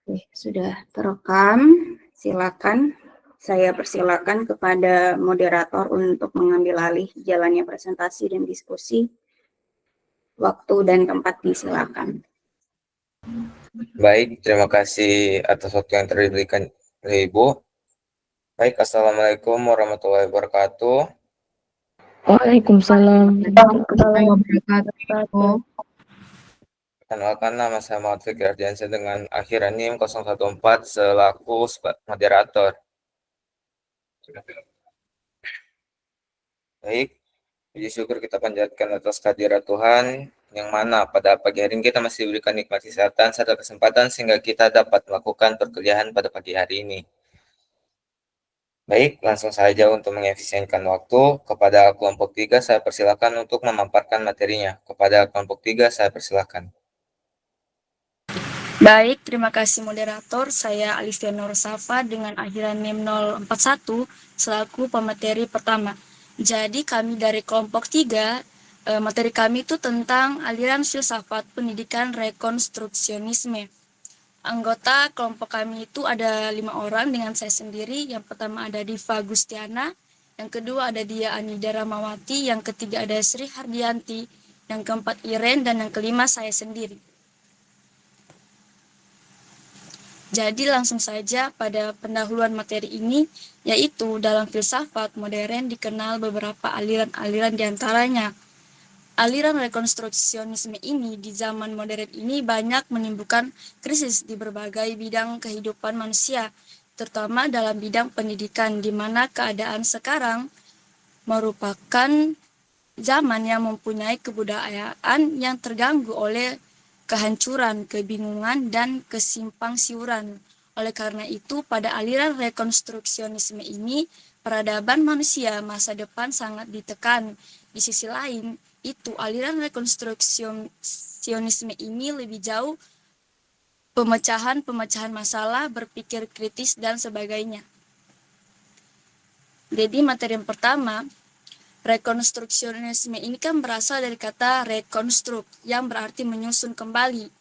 Oke, sudah terekam. Silakan. Saya persilakan kepada moderator untuk mengambil alih jalannya presentasi dan diskusi. Waktu dan tempat disilakan. Baik, terima kasih atas waktu yang telah diberikan oleh Ibu. Baik, Assalamualaikum warahmatullahi wabarakatuh. Waalaikumsalam warahmatullahi wabarakatuh. Perkenalkan, nama saya Muhammad Fikri Ardiansyah dengan akhiran NIM 014 selaku moderator. Baik, puji syukur kita panjatkan atas kehadirat Tuhan, yang mana pada pagi hari ini kita masih diberikan nikmat kesehatan serta kesempatan sehingga kita dapat melakukan perkuliahan pada pagi hari ini. Baik, langsung saja untuk mengefisienkan waktu, kepada kelompok 3 saya persilakan untuk memaparkan materinya. Kepada kelompok 3 saya persilakan. Baik, terima kasih moderator. Saya Alifia Nur Safa dengan akhiran NIM 041 selaku pemateri pertama. Jadi kami dari kelompok 3, materi kami itu tentang aliran filsafat pendidikan rekonstruksionisme. Anggota kelompok kami itu ada 5 orang dengan saya sendiri. Yang pertama ada Diva Gustiana, yang kedua ada Dia Anida Ramawati, yang ketiga ada Sri Hardianti, yang keempat Iren, dan yang kelima saya sendiri. Jadi langsung saja pada pendahuluan materi ini, yaitu dalam filsafat modern dikenal beberapa aliran-aliran diantaranya. Aliran rekonstruksionisme ini di zaman modern ini banyak menimbulkan krisis di berbagai bidang kehidupan manusia, terutama dalam bidang pendidikan, di mana keadaan sekarang merupakan zaman yang mempunyai kebudayaan yang terganggu oleh kehancuran, kebingungan, dan kesimpang-siuran. Oleh karena itu, pada aliran rekonstruksionisme ini, peradaban manusia masa depan sangat ditekan. Di sisi lain, itu aliran rekonstruksionisme ini lebih jauh pemecahan masalah, berpikir kritis, dan sebagainya. Jadi materi yang pertama, rekonstruksionisme ini kan berasal dari kata rekonstruk yang berarti menyusun kembali.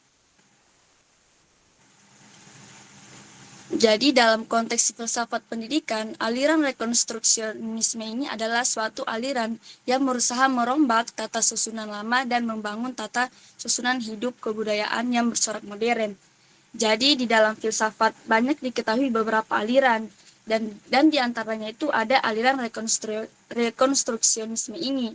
Jadi dalam konteks filsafat pendidikan, aliran rekonstruksionisme ini adalah suatu aliran yang berusaha merombak tata susunan lama dan membangun tata susunan hidup kebudayaan yang bercorak modern. Jadi di dalam filsafat banyak diketahui beberapa aliran, dan di antaranya itu ada aliran rekonstruksionisme ini.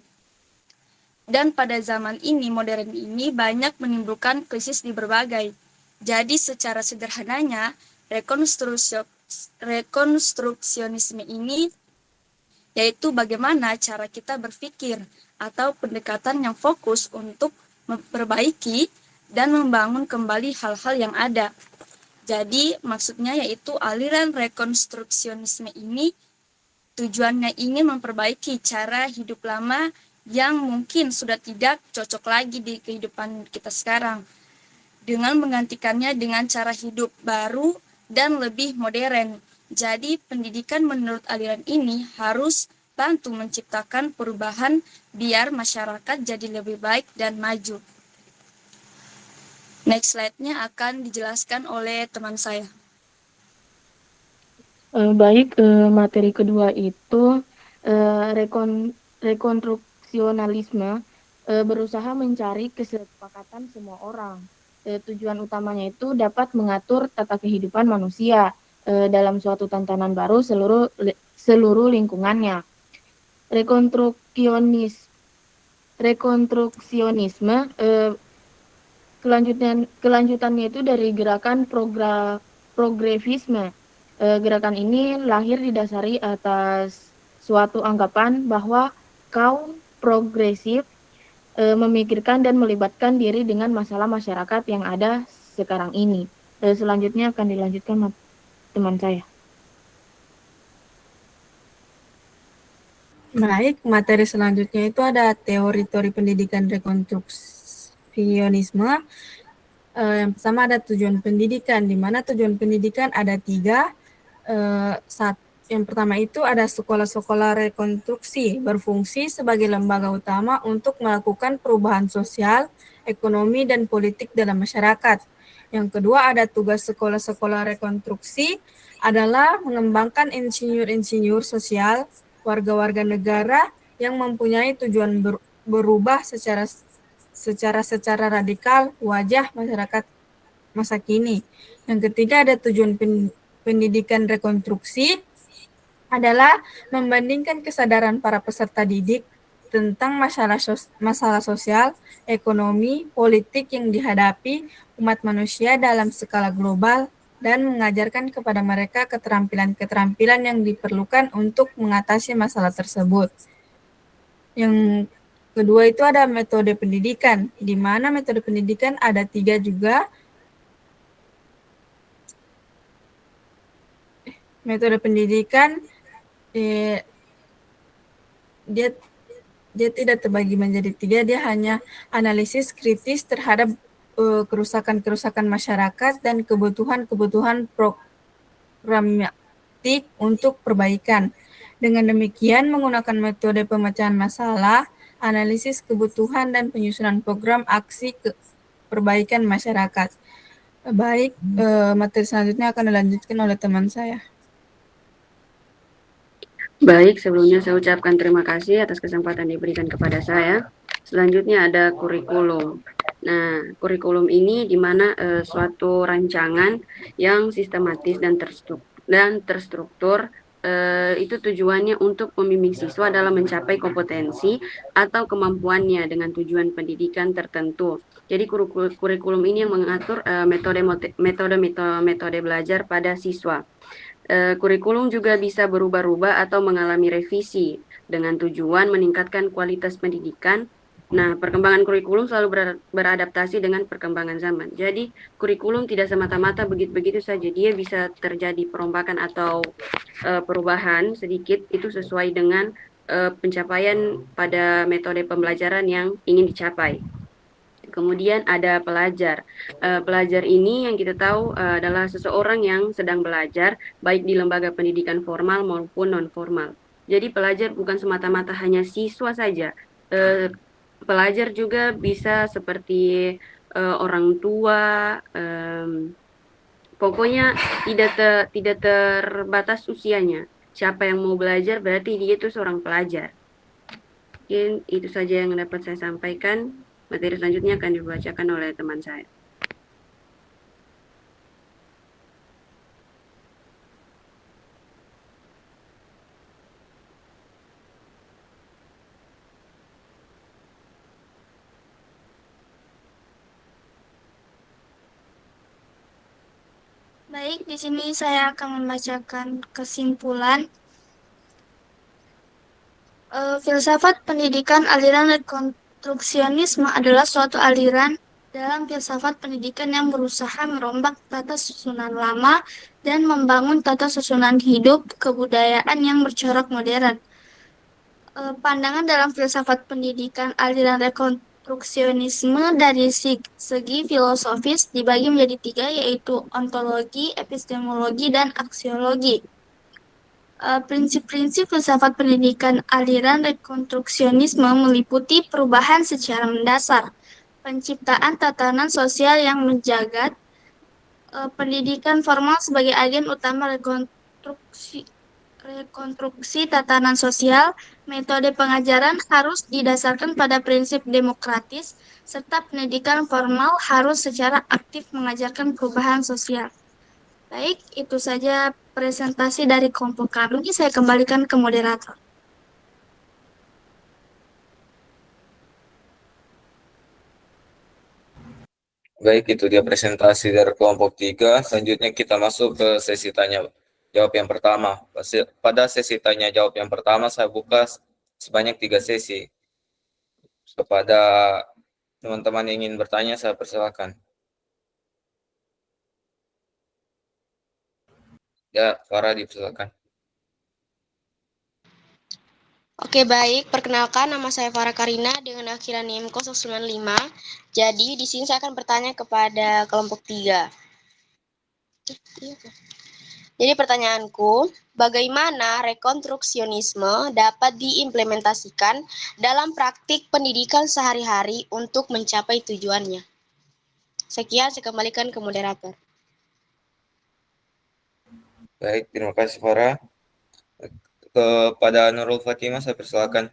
Dan pada zaman ini, modern ini, banyak menimbulkan krisis di berbagai. Jadi secara sederhananya, rekonstruksionisme ini yaitu bagaimana cara kita berpikir atau pendekatan yang fokus untuk memperbaiki dan membangun kembali hal-hal yang ada. Jadi maksudnya yaitu aliran rekonstruksionisme ini tujuannya ingin memperbaiki cara hidup lama yang mungkin sudah tidak cocok lagi di kehidupan kita sekarang, dengan menggantikannya dengan cara hidup baru dan lebih modern. Jadi pendidikan menurut aliran ini harus bantu menciptakan perubahan biar masyarakat jadi lebih baik dan maju. Next slide-nya akan dijelaskan oleh teman saya. Baik, materi kedua itu rekonstruksionalisme berusaha mencari kesepakatan semua orang. Tujuan utamanya itu dapat mengatur tata kehidupan manusia dalam suatu tantangan baru seluruh lingkungannya. Rekonstruksionisme kelanjutannya itu dari gerakan progresisme. Gerakan ini lahir didasari atas suatu anggapan bahwa kaum progresif memikirkan dan melibatkan diri dengan masalah masyarakat yang ada sekarang ini. Selanjutnya akan dilanjutkan teman saya. Baik, materi selanjutnya itu ada teori-teori pendidikan rekonstruksionisme. Yang pertama ada tujuan pendidikan, di mana tujuan pendidikan ada 3. Yang pertama itu ada sekolah-sekolah rekonstruksi, berfungsi sebagai lembaga utama untuk melakukan perubahan sosial, ekonomi, dan politik dalam masyarakat. Yang kedua ada tugas sekolah-sekolah rekonstruksi adalah mengembangkan insinyur-insinyur sosial, warga-warga negara yang mempunyai tujuan berubah secara radikal wajah masyarakat masa kini. Yang ketiga ada tujuan pendidikan rekonstruksi adalah membandingkan kesadaran para peserta didik tentang masalah sosial, ekonomi, politik yang dihadapi umat manusia dalam skala global dan mengajarkan kepada mereka keterampilan-keterampilan yang diperlukan untuk mengatasi masalah tersebut. Yang kedua itu ada metode pendidikan, di mana metode pendidikan ada 3 juga. Metode pendidikan dia tidak terbagi menjadi 3, dia hanya analisis kritis terhadap kerusakan-kerusakan masyarakat dan kebutuhan-kebutuhan programatik untuk perbaikan. Dengan demikian, menggunakan metode pemecahan masalah, analisis kebutuhan dan penyusunan program aksi perbaikan masyarakat. Baik, materi selanjutnya akan dilanjutkan oleh teman saya. Baik, sebelumnya saya ucapkan terima kasih atas kesempatan diberikan kepada saya. Selanjutnya ada kurikulum. Nah, kurikulum ini di mana suatu rancangan yang sistematis dan terstruktur itu tujuannya untuk membimbing siswa dalam mencapai kompetensi atau kemampuannya dengan tujuan pendidikan tertentu. Jadi kurikulum ini yang mengatur metode belajar pada siswa. Kurikulum juga bisa berubah-ubah atau mengalami revisi dengan tujuan meningkatkan kualitas pendidikan. Nah, perkembangan kurikulum selalu beradaptasi dengan perkembangan zaman. Jadi, kurikulum tidak semata-mata begitu-begitu saja. Dia bisa terjadi perombakan atau perubahan sedikit, itu sesuai dengan pencapaian pada metode pembelajaran yang ingin dicapai. Kemudian ada pelajar. Pelajar ini yang kita tahu adalah seseorang yang sedang belajar, baik di lembaga pendidikan formal maupun non-formal. Jadi pelajar bukan semata-mata hanya siswa saja. Pelajar juga bisa seperti orang tua, pokoknya tidak terbatas usianya. Siapa yang mau belajar berarti dia itu seorang pelajar. Mungkin itu saja yang dapat saya sampaikan. Materi selanjutnya akan dibacakan oleh teman saya. Baik, di sini saya akan membacakan kesimpulan. Filsafat pendidikan aliran rekonstruksionisme adalah suatu aliran dalam filsafat pendidikan yang berusaha merombak tata susunan lama dan membangun tata susunan hidup kebudayaan yang bercorak modern. Pandangan dalam filsafat pendidikan aliran rekonstruksionisme dari segi filosofis dibagi menjadi 3, yaitu ontologi, epistemologi, dan aksiologi. Prinsip-prinsip filsafat pendidikan aliran rekonstruksionisme meliputi perubahan secara mendasar, penciptaan tatanan sosial yang menjagat, pendidikan formal sebagai agen utama rekonstruksi tatanan sosial, metode pengajaran harus didasarkan pada prinsip demokratis, serta pendidikan formal harus secara aktif mengajarkan perubahan sosial. Baik, itu saja presentasi dari kelompok kami. Saya kembalikan ke moderator. Baik, itu dia presentasi dari kelompok 3. Selanjutnya kita masuk ke sesi tanya jawab yang pertama. Pada sesi tanya jawab yang pertama saya buka sebanyak 3 sesi. Kepada teman-teman yang ingin bertanya, saya persilakan. Ya, Farah dipersilakan. Oke, baik. Perkenalkan, nama saya Farah Karina dengan akhiran NIM 095. Jadi, di sini saya akan bertanya kepada kelompok 3. Jadi, pertanyaanku, bagaimana rekonstruksionisme dapat diimplementasikan dalam praktik pendidikan sehari-hari untuk mencapai tujuannya? Sekian, saya kembalikan ke moderator. Baik, terima kasih Farah. Kepada Nurul Fatimah, saya persilakan.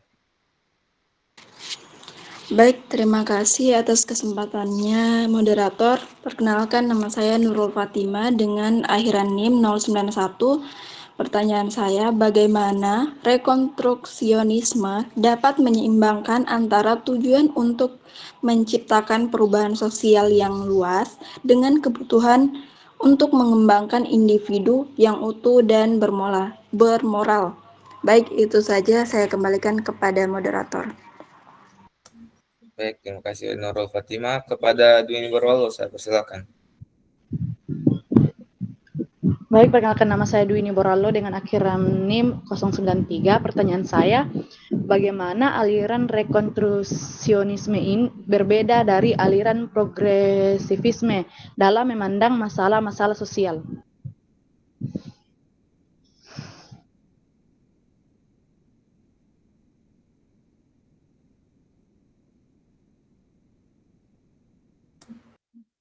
Baik, terima kasih atas kesempatannya moderator. Perkenalkan, nama saya Nurul Fatimah dengan akhiran NIM 091. Pertanyaan saya, bagaimana rekonstruksionisme dapat menyeimbangkan antara tujuan untuk menciptakan perubahan sosial yang luas dengan kebutuhan untuk mengembangkan individu yang utuh dan bermoral. Baik, itu saja, saya kembalikan kepada moderator. Baik, terima kasih Nurul Fatimah. Kepada Dwi Nurul, saya persilakan. Baik, perkenalkan nama saya Dwini Boralo dengan akhiran NIM 093. Pertanyaan saya, bagaimana aliran rekonstruksionisme ini berbeda dari aliran progresivisme dalam memandang masalah-masalah sosial?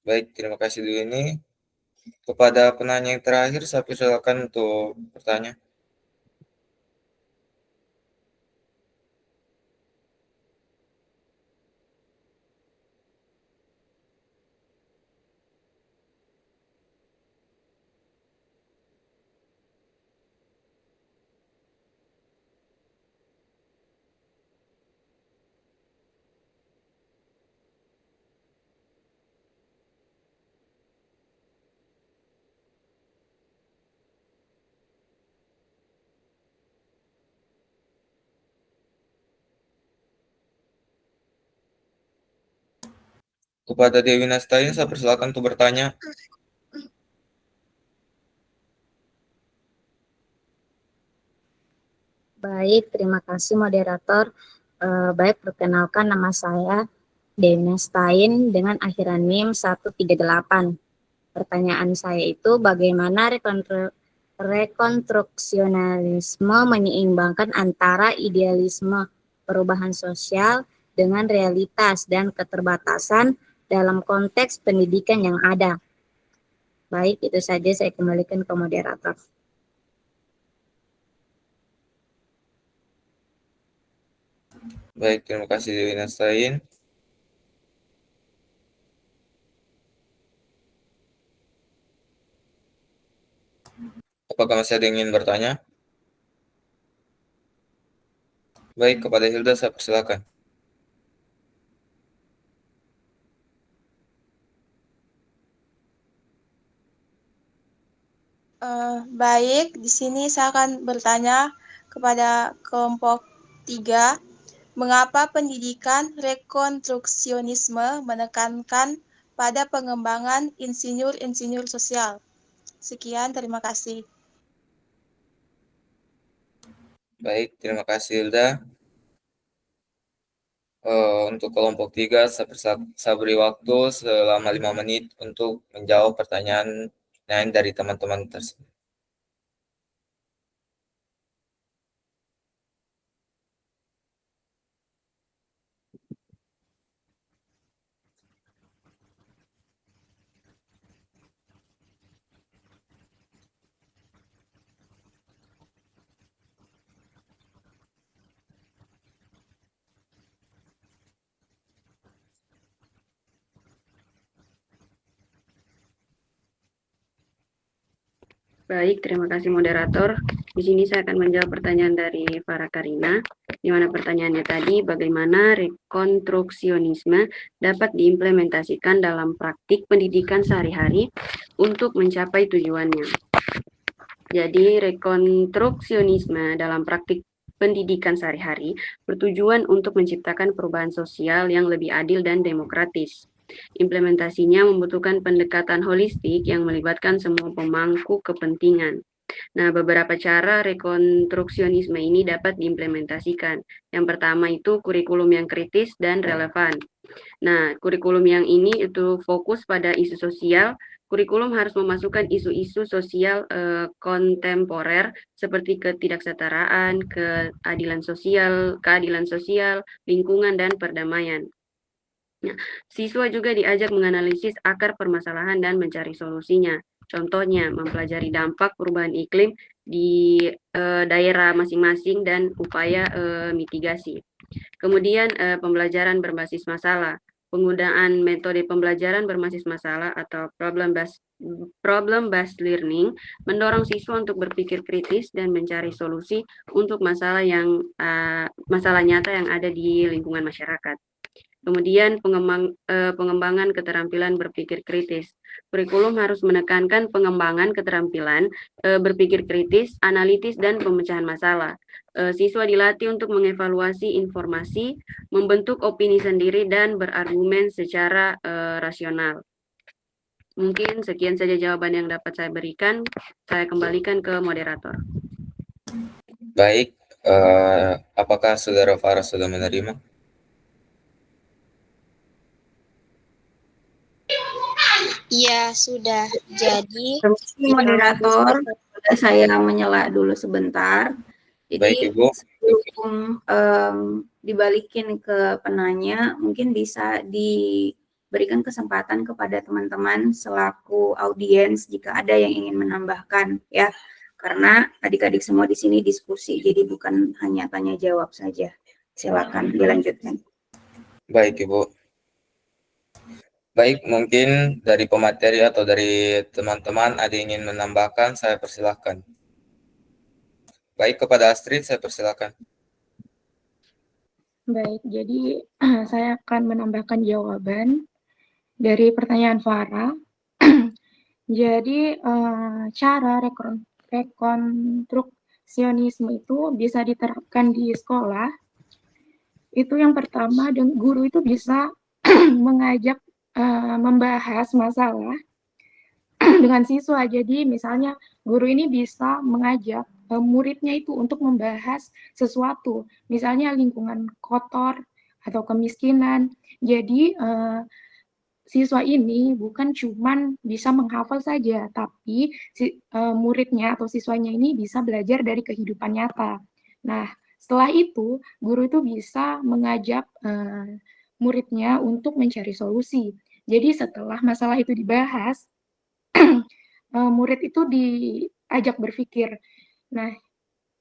Baik, terima kasih Dwini. Kepada penanya yang terakhir, saya persilakan untuk bertanya. Kepada Dewi Nastain, saya persilakan untuk bertanya. Baik, terima kasih moderator. Baik, perkenalkan nama saya Dewi Nastain dengan akhiran NIM 138. Pertanyaan saya itu bagaimana rekonstruksionalisme menyeimbangkan antara idealisme perubahan sosial dengan realitas dan keterbatasan dalam konteks pendidikan yang ada. Baik, itu saja, saya kembalikan ke moderator. Baik, terima kasih Dewi Nastain. Apakah masih ada yang ingin bertanya? Baik, kepada Hilda saya persilakan. Baik, di sini saya akan bertanya kepada kelompok 3. Mengapa pendidikan rekonstruksionisme menekankan pada pengembangan insinyur-insinyur sosial? Sekian, terima kasih. Baik, terima kasih Hilda. Untuk kelompok 3, saya beri waktu selama 5 menit untuk menjawab pertanyaan dari teman-teman tersebut. Baik, terima kasih moderator. Di sini saya akan menjawab pertanyaan dari Farah Karina, di mana pertanyaannya tadi, bagaimana rekonstruksionisme dapat diimplementasikan dalam praktik pendidikan sehari-hari untuk mencapai tujuannya. Jadi, rekonstruksionisme dalam praktik pendidikan sehari-hari bertujuan untuk menciptakan perubahan sosial yang lebih adil dan demokratis. Implementasinya membutuhkan pendekatan holistik yang melibatkan semua pemangku kepentingan. Nah, beberapa cara rekonstruksionisme ini dapat diimplementasikan. Yang pertama itu kurikulum yang kritis dan relevan. Nah, kurikulum yang ini itu fokus pada isu sosial. Kurikulum harus memasukkan isu-isu sosial kontemporer seperti ketidaksetaraan, keadilan sosial, lingkungan, dan perdamaian. Siswa juga diajak menganalisis akar permasalahan dan mencari solusinya. Contohnya, mempelajari dampak perubahan iklim di daerah masing-masing dan upaya mitigasi. Kemudian pembelajaran berbasis masalah. Penggunaan metode pembelajaran berbasis masalah atau problem based learning mendorong siswa untuk berpikir kritis dan mencari solusi untuk masalah nyata yang ada di lingkungan masyarakat. Kemudian pengembangan keterampilan berpikir kritis. Kurikulum harus menekankan pengembangan keterampilan berpikir kritis, analitis, dan pemecahan masalah. Siswa dilatih untuk mengevaluasi informasi, membentuk opini sendiri, dan berargumen secara rasional. Mungkin sekian saja jawaban yang dapat saya berikan. Saya kembalikan ke moderator. Baik, apakah Saudara Farah sudah menerima? Iya, sudah. Jadi, moderator, saya menyela dulu sebentar. Jadi, baik, Ibu. sebelum dibalikin ke penanya, mungkin bisa diberikan kesempatan kepada teman-teman selaku audiens jika ada yang ingin menambahkan, ya. Karena adik-adik semua di sini diskusi, jadi bukan hanya tanya jawab saja. Silakan dilanjutkan. Baik, Ibu. Baik, mungkin dari pemateri atau dari teman-teman ada yang ingin menambahkan, saya persilahkan. Baik, kepada Astrid, saya persilahkan. Baik, jadi saya akan menambahkan jawaban dari pertanyaan Farah. Jadi cara rekonstruksionisme itu bisa diterapkan di sekolah. Itu yang pertama, guru itu bisa mengajak membahas masalah dengan siswa. Jadi misalnya guru ini bisa mengajak muridnya itu untuk membahas sesuatu, misalnya lingkungan kotor atau kemiskinan. Jadi siswa ini bukan cuman bisa menghafal saja, tapi muridnya atau siswanya ini bisa belajar dari kehidupan nyata. Nah, setelah itu guru itu bisa mengajak muridnya untuk mencari solusi. Jadi setelah masalah itu dibahas, murid itu diajak berpikir, nah,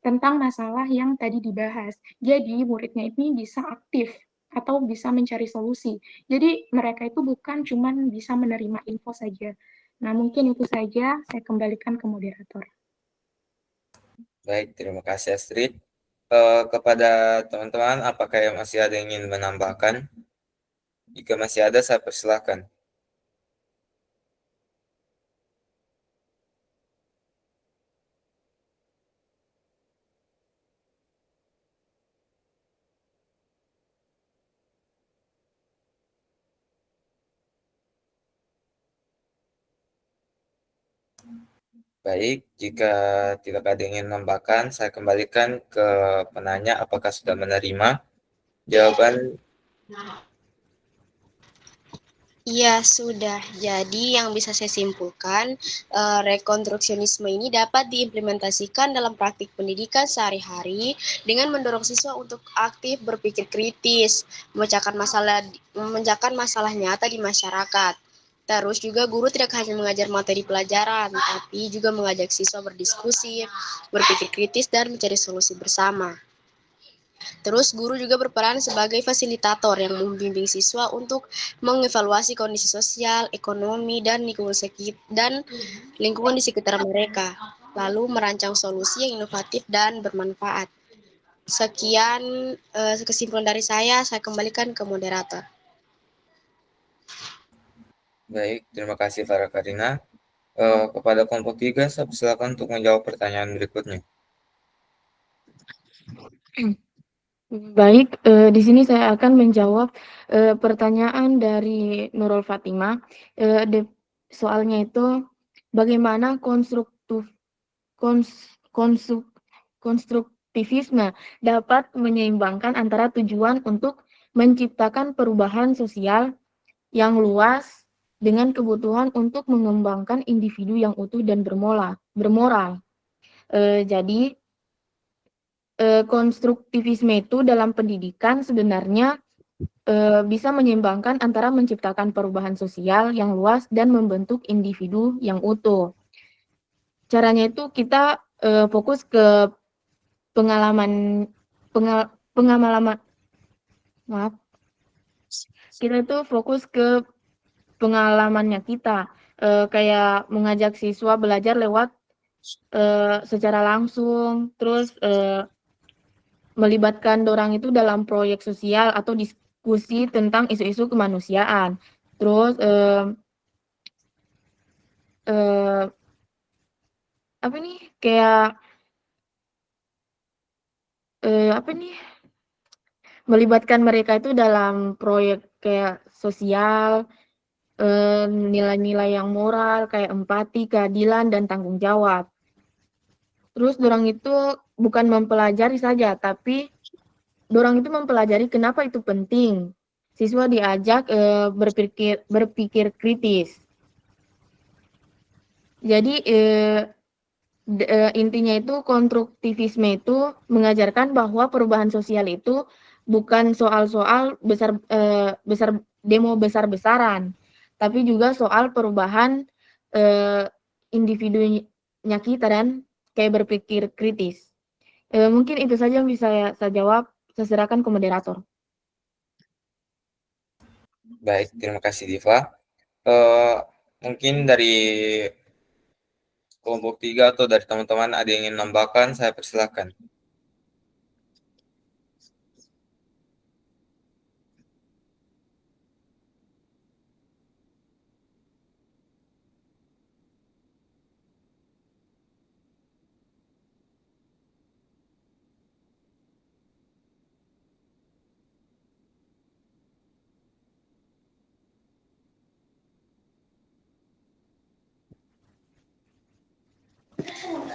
tentang masalah yang tadi dibahas. Jadi muridnya ini bisa aktif atau bisa mencari solusi. Jadi mereka itu bukan cuma bisa menerima info saja. Nah, mungkin itu saja, saya kembalikan ke moderator. Baik, terima kasih Astrid. Kepada teman-teman, apakah yang masih ada yang ingin menambahkan? Jika masih ada, saya persilahkan. Baik, jika tidak ada yang ingin menambahkan, saya kembalikan ke penanya apakah sudah menerima jawaban. iya, sudah. Jadi yang bisa saya simpulkan, rekonstruksionisme ini dapat diimplementasikan dalam praktik pendidikan sehari-hari dengan mendorong siswa untuk aktif berpikir kritis, memecahkan masalah nyata di masyarakat. Terus juga guru tidak hanya mengajar materi pelajaran, tapi juga mengajak siswa berdiskusi, berpikir kritis, dan mencari solusi bersama. Terus guru juga berperan sebagai fasilitator yang membimbing siswa untuk mengevaluasi kondisi sosial, ekonomi, dan lingkungan di sekitar mereka, lalu merancang solusi yang inovatif dan bermanfaat. Sekian kesimpulan dari saya kembalikan ke moderator. Baik, terima kasih Farah Karina. Kepada kelompok 3, saya persilakan untuk menjawab pertanyaan berikutnya. Baik, di sini saya akan menjawab pertanyaan dari Nurul Fatima. Soalnya itu, bagaimana konstruktivisme dapat menyeimbangkan antara tujuan untuk menciptakan perubahan sosial yang luas dengan kebutuhan untuk mengembangkan individu yang utuh dan bermoral. Jadi konstruktivisme itu dalam pendidikan sebenarnya bisa menyeimbangkan antara menciptakan perubahan sosial yang luas dan membentuk individu yang utuh. Caranya itu kita fokus ke pengalaman maaf, kita itu fokus ke pengalamannya kita, kayak mengajak siswa belajar lewat secara langsung, terus melibatkan dorang itu dalam proyek sosial atau diskusi tentang isu-isu kemanusiaan. Terus apa nih kayak apa nih melibatkan mereka itu dalam proyek kayak sosial, nilai-nilai yang moral kayak empati, keadilan, dan tanggung jawab. Terus dorang itu bukan mempelajari saja, tapi dorang itu mempelajari kenapa itu penting. Siswa diajak berpikir kritis. Jadi intinya itu konstruktivisme itu mengajarkan bahwa perubahan sosial itu bukan soal-soal demo besar-besaran, tapi juga soal perubahan individunya kita dan kayak berpikir kritis. Mungkin itu saja yang bisa saya jawab. Saya serahkan ke moderator. Baik, terima kasih Diva. Mungkin dari kelompok 3 atau dari teman-teman ada yang ingin menambahkan, saya persilahkan.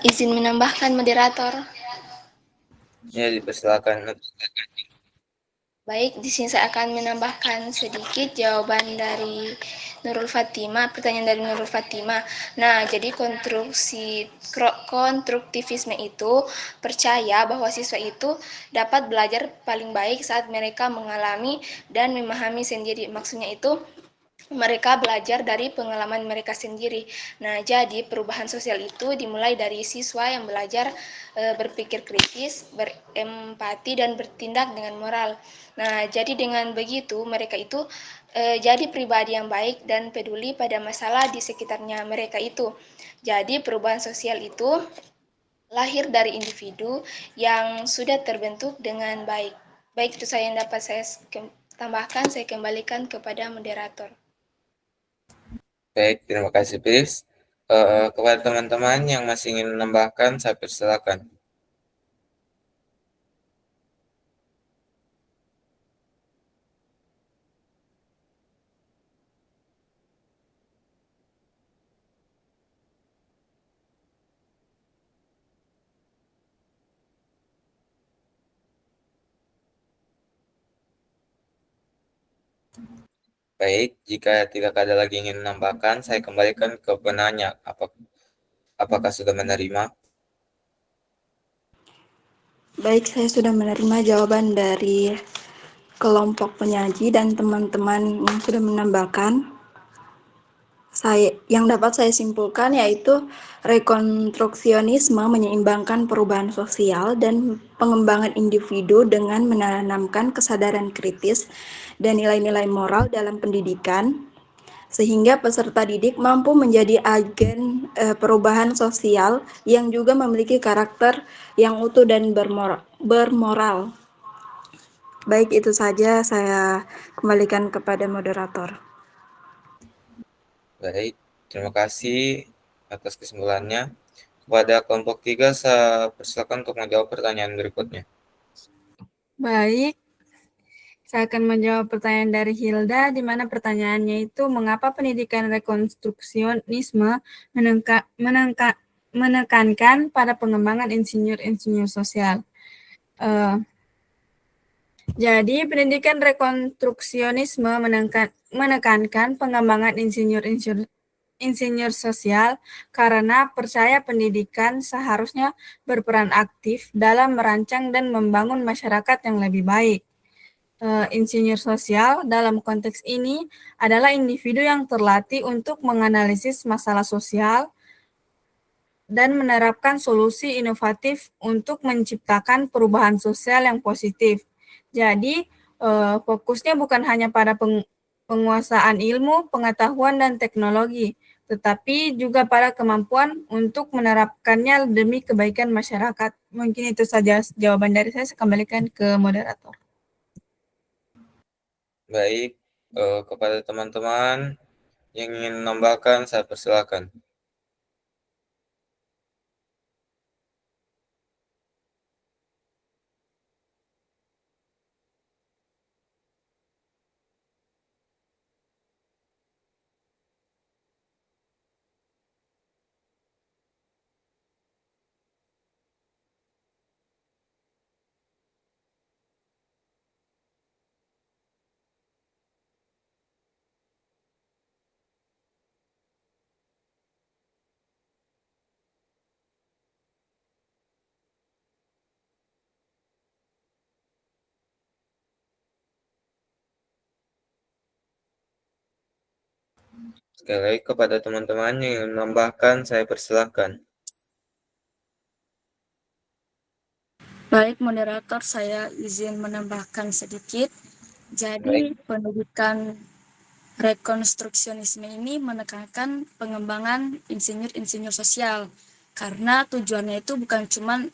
Izin menambahkan moderator. Ya, dipersilakan. Baik, di sini saya akan menambahkan sedikit jawaban dari Nurul Fatima, pertanyaan dari Nurul Fatima. Nah, jadi konstruktivisme itu percaya bahwa siswa itu dapat belajar paling baik saat mereka mengalami dan memahami sendiri. Maksudnya itu mereka belajar dari pengalaman mereka sendiri. Nah, jadi perubahan sosial itu dimulai dari siswa yang belajar berpikir kritis, berempati, dan bertindak dengan moral. Nah, jadi dengan begitu mereka itu jadi pribadi yang baik dan peduli pada masalah di sekitarnya mereka itu. Jadi perubahan sosial itu lahir dari individu yang sudah terbentuk dengan baik. Baik, itu saya yang dapat saya tambahkan, saya kembalikan kepada moderator. Baik, terima kasih, Pris. Kepada teman-teman yang masih ingin menambahkan, saya persilakan. Baik, jika tidak ada lagi ingin menambahkan, saya kembalikan ke penanya. Apakah sudah menerima? Baik, saya sudah menerima jawaban dari kelompok penyaji dan teman-teman yang sudah menambahkan. Yang dapat saya simpulkan yaitu rekonstruksionisme menyeimbangkan perubahan sosial dan pengembangan individu dengan menanamkan kesadaran kritis dan nilai-nilai moral dalam pendidikan, sehingga peserta didik mampu menjadi agen perubahan sosial yang juga memiliki karakter yang utuh dan bermoral. Baik, itu saja saya kembalikan kepada moderator. Baik, terima kasih atas kesimpulannya. Kepada kelompok 3, saya persilakan untuk menjawab pertanyaan berikutnya. Baik, saya akan menjawab pertanyaan dari Hilda, di mana pertanyaannya itu mengapa pendidikan rekonstruksionisme menekankan pada pengembangan insinyur-insinyur sosial. Jadi pendidikan rekonstruksionisme menekankan pengembangan insinyur sosial karena percaya pendidikan seharusnya berperan aktif dalam merancang dan membangun masyarakat yang lebih baik. Insinyur sosial dalam konteks ini adalah individu yang terlatih untuk menganalisis masalah sosial dan menerapkan solusi inovatif untuk menciptakan perubahan sosial yang positif. Jadi, fokusnya bukan hanya pada penguasaan ilmu, pengetahuan, dan teknologi, tetapi juga pada kemampuan untuk menerapkannya demi kebaikan masyarakat. Mungkin itu saja jawaban dari saya kembalikan ke moderator. Baik, kepada teman-teman yang ingin menambahkan, saya persilakan. Sekali lagi kepada teman-teman yang ingin menambahkan, saya persilakan. Baik, moderator, saya izin menambahkan sedikit. Jadi, pendidikan rekonstruksionisme ini menekankan pengembangan insinyur-insinyur sosial, karena tujuannya itu bukan cuma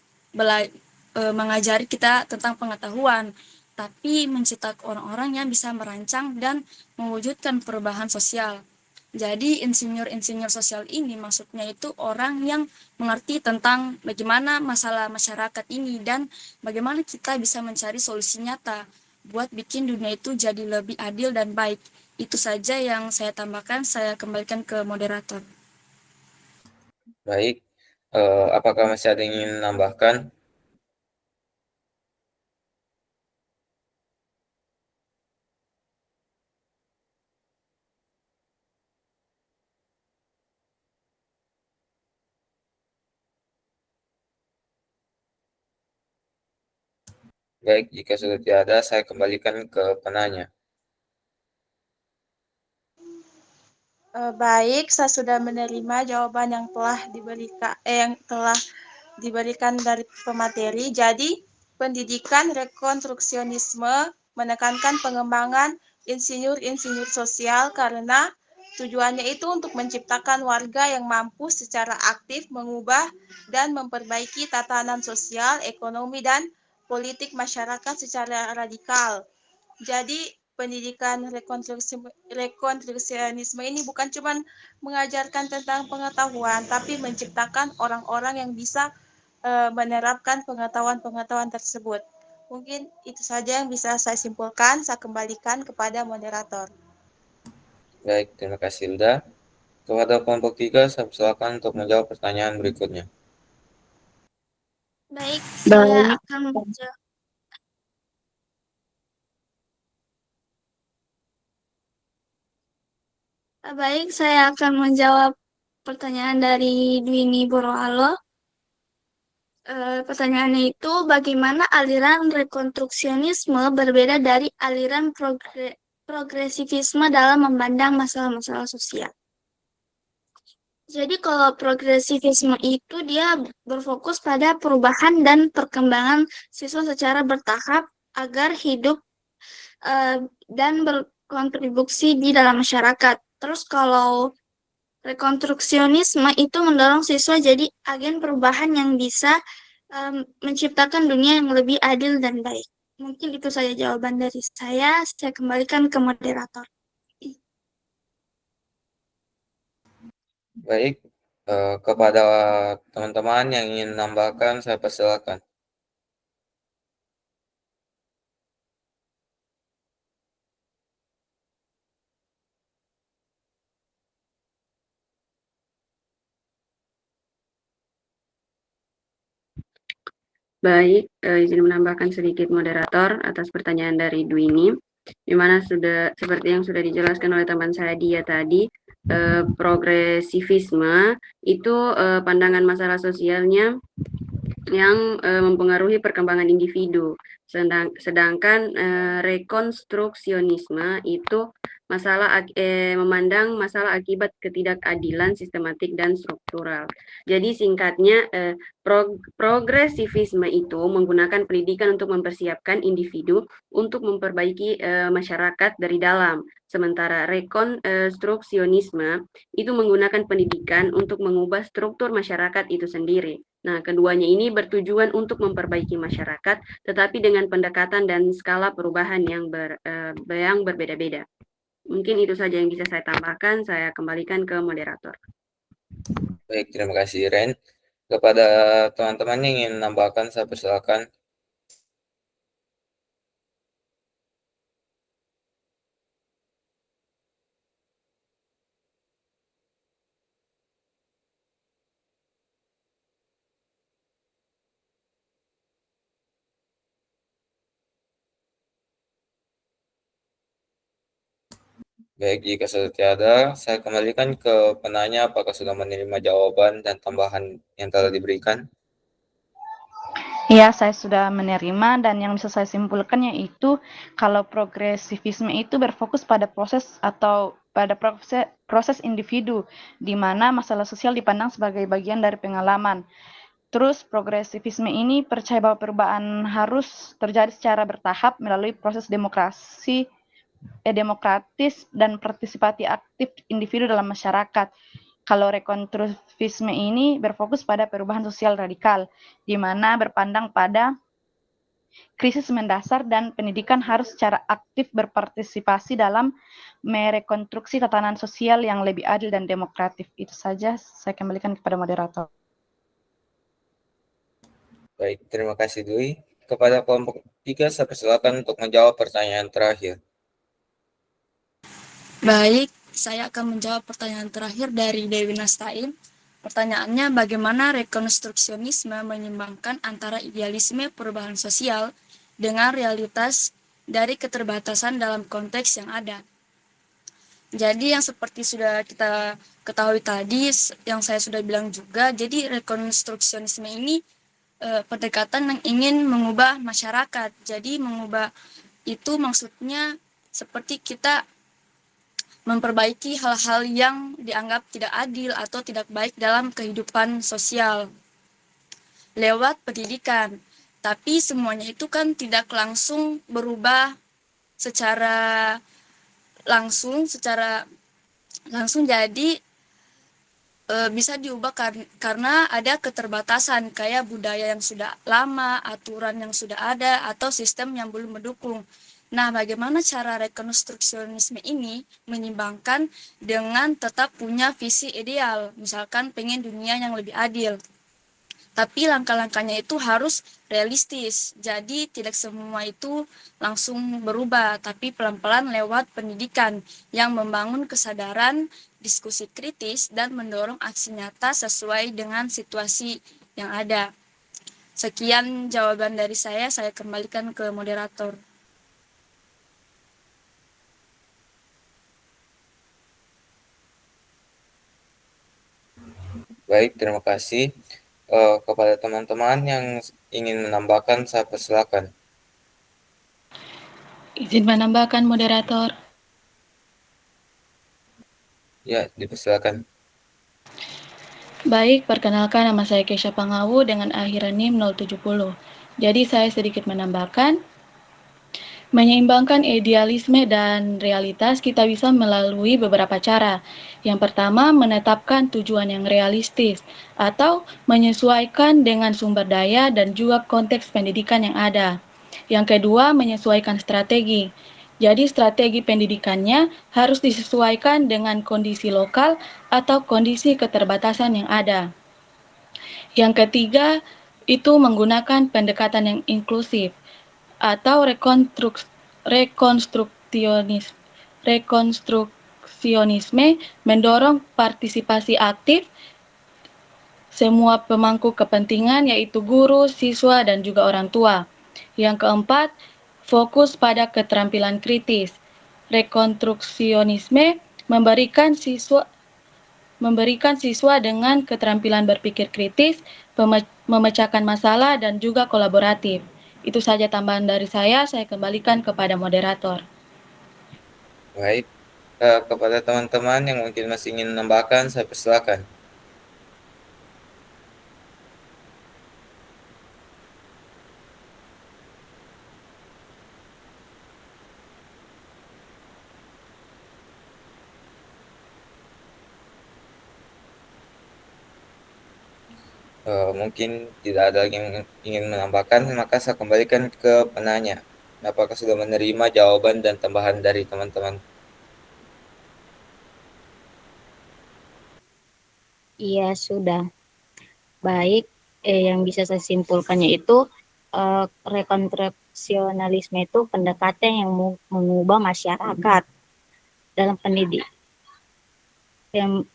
mengajari kita tentang pengetahuan, tapi mencetak orang-orang yang bisa merancang dan mewujudkan perubahan sosial. Jadi insinyur-insinyur sosial ini maksudnya itu orang yang mengerti tentang bagaimana masalah masyarakat ini dan bagaimana kita bisa mencari solusi nyata buat bikin dunia itu jadi lebih adil dan baik. Itu saja yang saya tambahkan, saya kembalikan ke moderator. Baik, apakah masih ada yang ingin menambahkan? Baik, jika sudah tidak ada, saya kembalikan ke penanya. Baik, saya sudah menerima jawaban yang telah diberikan dari pemateri. Jadi, pendidikan rekonstruksionisme menekankan pengembangan insinyur-insinyur sosial karena tujuannya itu untuk menciptakan warga yang mampu secara aktif mengubah dan memperbaiki tatanan sosial, ekonomi, dan politik masyarakat secara radikal. Jadi, pendidikan rekonstruksionisme ini bukan cuma mengajarkan tentang pengetahuan, tapi menciptakan orang-orang yang bisa menerapkan pengetahuan-pengetahuan tersebut. Mungkin itu saja yang bisa saya simpulkan. Saya kembalikan kepada moderator. Baik, terima kasih Hilda. Kepada kelompok 3, saya persilakan untuk menjawab pertanyaan berikutnya. Baik, saya akan menjawab. Baik, saya akan menjawab pertanyaan dari Dwini Boroalo. Pertanyaannya itu, bagaimana aliran rekonstruksionisme berbeda dari aliran progresivisme dalam memandang masalah-masalah sosial? Jadi kalau progresivisme itu dia berfokus pada perubahan dan perkembangan siswa secara bertahap agar hidup dan berkontribusi di dalam masyarakat. Terus kalau rekonstruksionisme itu mendorong siswa jadi agen perubahan yang bisa menciptakan dunia yang lebih adil dan baik. Mungkin itu saja jawaban dari saya. Saya kembalikan ke moderator. Baik, kepada teman-teman yang ingin menambahkan, saya persilakan. Baik, izin menambahkan sedikit moderator atas pertanyaan dari Dwini, di mana sudah seperti yang sudah dijelaskan oleh teman saya Dia tadi, progresivisme itu pandangan masalah sosialnya yang mempengaruhi perkembangan individu. Sedangkan rekonstruksionisme itu memandang masalah akibat ketidakadilan sistematik dan struktural. Jadi singkatnya, progresivisme itu menggunakan pendidikan untuk mempersiapkan individu untuk memperbaiki masyarakat dari dalam. Sementara rekonstruksionisme itu menggunakan pendidikan untuk mengubah struktur masyarakat itu sendiri. Nah, keduanya ini bertujuan untuk memperbaiki masyarakat, tetapi dengan pendekatan dan skala perubahan yang berbeda-beda. Mungkin itu saja yang bisa saya tambahkan. Saya kembalikan ke moderator. Baik, terima kasih Ren. Kepada teman-teman yang ingin menambahkan, saya persilakan. Baik, jika sudah tiada, saya kembalikan ke penanya apakah sudah menerima jawaban dan tambahan yang telah diberikan. Iya, saya sudah menerima dan yang bisa saya simpulkan yaitu kalau progresivisme itu berfokus pada proses atau pada proses individu di mana masalah sosial dipandang sebagai bagian dari pengalaman. Terus progresivisme ini percaya bahwa perubahan harus terjadi secara bertahap melalui proses demokratis dan partisipasi aktif individu dalam masyarakat. Kalau rekonstruksivisme ini berfokus pada perubahan sosial radikal, di mana berpandang pada krisis mendasar dan pendidikan harus secara aktif berpartisipasi dalam merekonstruksi tatanan sosial yang lebih adil dan demokratis. Itu saja, saya kembalikan kepada moderator. Baik, terima kasih Dwi. Kepada kelompok 3, saya persilakan untuk menjawab pertanyaan terakhir. Baik, saya akan menjawab pertanyaan terakhir dari Dewi Nastain. Pertanyaannya, bagaimana rekonstruksionisme menyeimbangkan antara idealisme perubahan sosial dengan realitas dari keterbatasan dalam konteks yang ada. Jadi yang seperti sudah kita ketahui tadi, yang saya sudah bilang juga, jadi rekonstruksionisme ini pendekatan yang ingin mengubah masyarakat. Jadi mengubah itu maksudnya seperti kita memperbaiki hal-hal yang dianggap tidak adil atau tidak baik dalam kehidupan sosial lewat pendidikan. Tapi semuanya itu kan tidak langsung berubah secara langsung jadi bisa diubah karena ada keterbatasan kayak budaya yang sudah lama, aturan yang sudah ada, atau sistem yang belum mendukung. Nah, bagaimana cara rekonstruksionisme ini menyimbangkan dengan tetap punya visi ideal, misalkan pengen dunia yang lebih adil. Tapi langkah-langkahnya itu harus realistis, jadi tidak semua itu langsung berubah, tapi pelan-pelan lewat pendidikan yang membangun kesadaran, diskusi kritis, dan mendorong aksi nyata sesuai dengan situasi yang ada. Sekian jawaban dari saya kembalikan ke moderator. Baik, terima kasih. Kepada teman-teman yang ingin menambahkan, saya persilakan. Izin menambahkan moderator. Ya, dipersilakan. Baik, perkenalkan nama saya Kesha Pangawu dengan akhiran NIM 070. Jadi saya sedikit menambahkan, menyeimbangkan idealisme dan realitas kita bisa melalui beberapa cara. Yang pertama, menetapkan tujuan yang realistis atau menyesuaikan dengan sumber daya dan juga konteks pendidikan yang ada. Yang kedua, menyesuaikan strategi. Jadi strategi pendidikannya harus disesuaikan dengan kondisi lokal atau kondisi keterbatasan yang ada. Yang ketiga, itu menggunakan pendekatan yang inklusif atau rekonstruksionisme mendorong partisipasi aktif semua pemangku kepentingan yaitu guru, siswa, dan juga orang tua. Yang keempat, fokus pada keterampilan kritis. Rekonstruksionisme memberikan siswa dengan keterampilan berpikir kritis, memecahkan masalah, dan juga kolaboratif. Itu saja tambahan dari saya kembalikan kepada moderator. Baik, kepada teman-teman yang mungkin masih ingin menambahkan, saya persilakan. Mungkin tidak ada yang ingin menambahkan, maka saya kembalikan ke penanya. Apakah sudah menerima jawaban dan tambahan dari teman-teman? Iya, sudah. Baik, yang bisa saya simpulkannya itu rekonstruksionalisme itu pendekatan yang mengubah masyarakat dalam pendidik. Yang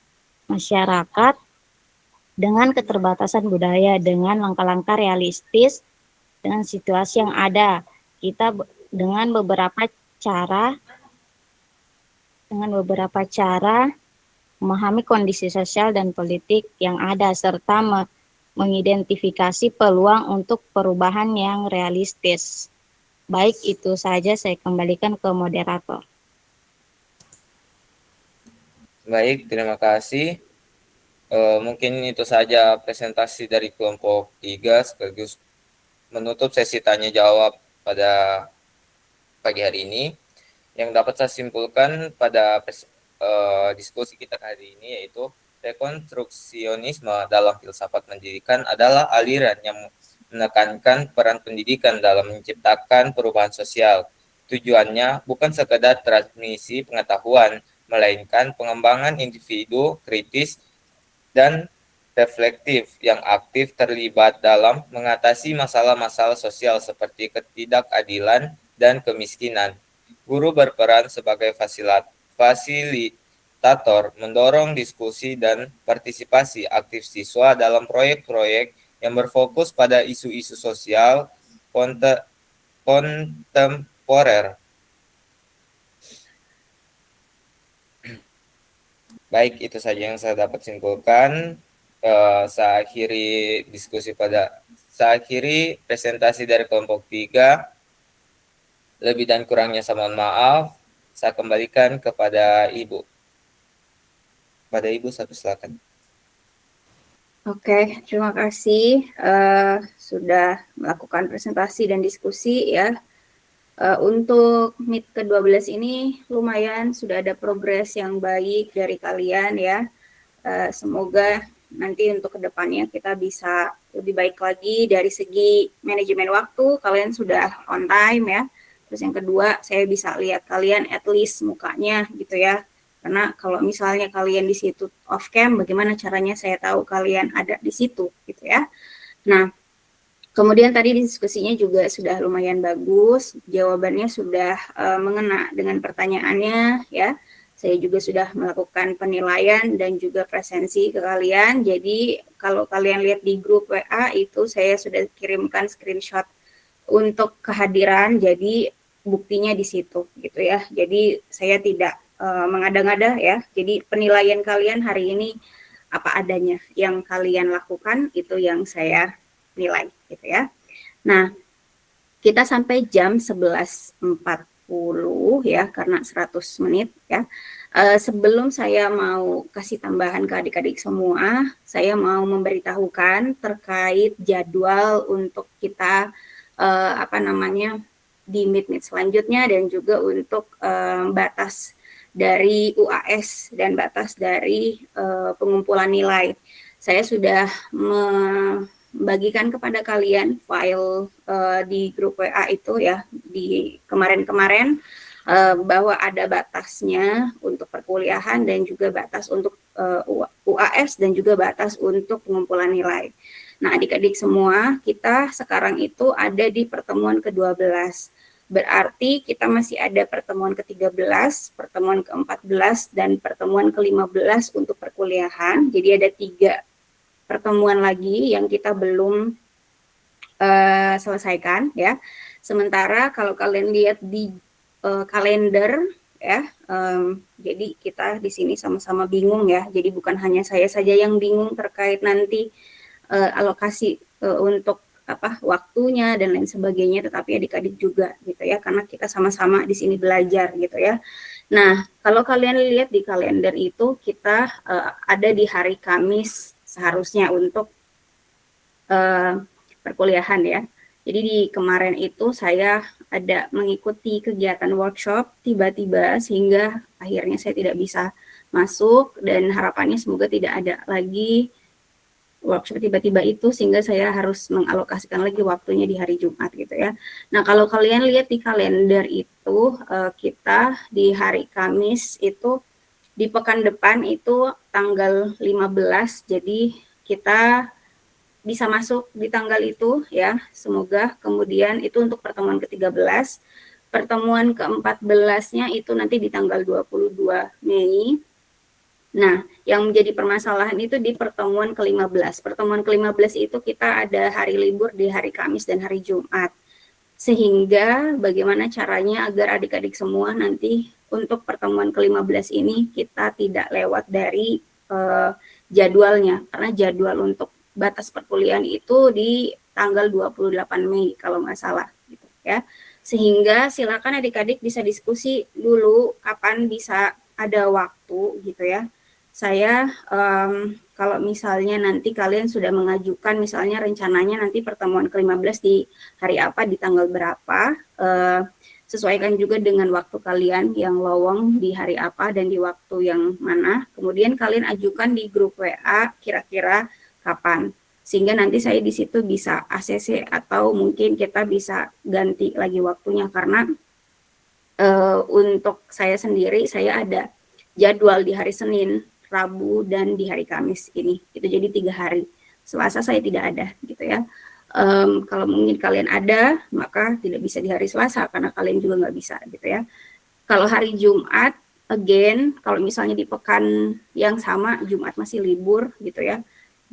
masyarakat dengan keterbatasan budaya, dengan langkah-langkah realistis, dengan situasi yang ada. Kita dengan beberapa cara memahami kondisi sosial dan politik yang ada, serta mengidentifikasi peluang untuk perubahan yang realistis. Baik, itu saja saya kembalikan ke moderator. Baik, terima kasih. Mungkin itu saja presentasi dari kelompok 3 sekaligus menutup sesi tanya jawab pada pagi hari ini. Yang dapat saya simpulkan pada diskusi kita hari ini yaitu rekonstruksionisme dalam filsafat pendidikan adalah aliran yang menekankan peran pendidikan dalam menciptakan perubahan sosial. Tujuannya bukan sekadar transmisi pengetahuan, melainkan pengembangan individu kritis dan reflektif yang aktif terlibat dalam mengatasi masalah-masalah sosial seperti ketidakadilan dan kemiskinan. Guru berperan sebagai fasilitator, mendorong diskusi dan partisipasi aktif siswa dalam proyek-proyek yang berfokus pada isu-isu sosial kontemporer. Baik, itu saja yang saya dapat simpulkan. Saya akhiri presentasi dari kelompok 3. Lebih dan kurangnya saya mohon maaf. Saya kembalikan kepada Ibu. Pada Ibu, saya persilakan. Oke, terima kasih sudah melakukan presentasi dan diskusi ya. Untuk MIT ke-12 ini lumayan sudah ada progres yang baik dari kalian ya. Semoga nanti untuk kedepannya kita bisa lebih baik lagi dari segi manajemen waktu, kalian sudah on time ya. Terus yang kedua, saya bisa lihat kalian at least mukanya gitu ya. Karena kalau misalnya kalian di situ off cam, bagaimana caranya saya tahu kalian ada di situ gitu ya. Nah, kemudian tadi diskusinya juga sudah lumayan bagus, jawabannya sudah mengena dengan pertanyaannya ya. Saya juga sudah melakukan penilaian dan juga presensi ke kalian. Jadi kalau kalian lihat di grup WA itu saya sudah kirimkan screenshot untuk kehadiran, jadi buktinya di situ gitu ya. Jadi saya tidak mengada-ngada ya. Jadi penilaian kalian hari ini apa adanya, yang kalian lakukan itu yang saya nilai gitu ya. Nah, kita sampai jam 11.40 ya, karena 100 menit ya. Sebelum saya mau kasih tambahan ke adik-adik semua, saya mau memberitahukan terkait jadwal untuk kita di meet selanjutnya, dan juga untuk batas dari UAS dan batas dari pengumpulan nilai. Saya sudah membagikan kepada kalian file di grup WA itu ya, di kemarin-kemarin bahwa ada batasnya untuk perkuliahan dan juga batas untuk UAS dan juga batas untuk pengumpulan nilai. Nah, adik-adik semua, kita sekarang itu ada di pertemuan ke-12. Berarti kita masih ada pertemuan ke-13, pertemuan ke-14, dan pertemuan ke-15 untuk perkuliahan. Jadi ada 3 pertemuan lagi yang kita belum selesaikan ya. Sementara kalau kalian lihat di kalender ya, jadi kita di sini sama-sama bingung ya. Jadi bukan hanya saya saja yang bingung terkait nanti alokasi untuk waktunya dan lain sebagainya, tetapi adik-adik juga gitu ya, karena kita sama-sama di sini belajar gitu ya. Nah, kalau kalian lihat di kalender itu kita ada di hari Kamis seharusnya untuk perkuliahan ya. Jadi di kemarin itu saya ada mengikuti kegiatan workshop tiba-tiba sehingga akhirnya saya tidak bisa masuk, dan harapannya semoga tidak ada lagi workshop tiba-tiba itu sehingga saya harus mengalokasikan lagi waktunya di hari Jumat gitu ya. Nah, kalau kalian lihat di kalender itu kita di hari Kamis itu di pekan depan itu tanggal 15, jadi kita bisa masuk di tanggal itu ya, semoga. Kemudian itu untuk pertemuan ke-13, pertemuan ke-14-nya itu nanti di tanggal 22 Mei. Nah, yang menjadi permasalahan itu di pertemuan ke-15. Pertemuan ke-15 itu kita ada hari libur di hari Kamis dan hari Jumat. Sehingga bagaimana caranya agar adik-adik semua nanti untuk pertemuan ke-15 ini kita tidak lewat dari jadwalnya, karena jadwal untuk batas perkuliahan itu di tanggal 28 Mei kalau nggak salah gitu ya. Sehingga silakan adik-adik bisa diskusi dulu kapan bisa ada waktu gitu ya. Saya kalau misalnya nanti kalian sudah mengajukan misalnya rencananya nanti pertemuan ke-15 di hari apa, di tanggal berapa, sesuaikan juga dengan waktu kalian yang lowong di hari apa dan di waktu yang mana. Kemudian kalian ajukan di grup WA kira-kira kapan, sehingga nanti saya di situ bisa ACC atau mungkin kita bisa ganti lagi waktunya, karena untuk saya sendiri saya ada jadwal di hari Senin, Rabu, dan di hari Kamis ini. Itu jadi 3 hari. Selasa saya tidak ada gitu ya. Kalau mungkin kalian ada, maka tidak bisa di hari Selasa karena kalian juga nggak bisa gitu ya. Kalau hari Jumat, again, kalau misalnya di pekan yang sama, Jumat masih libur gitu ya.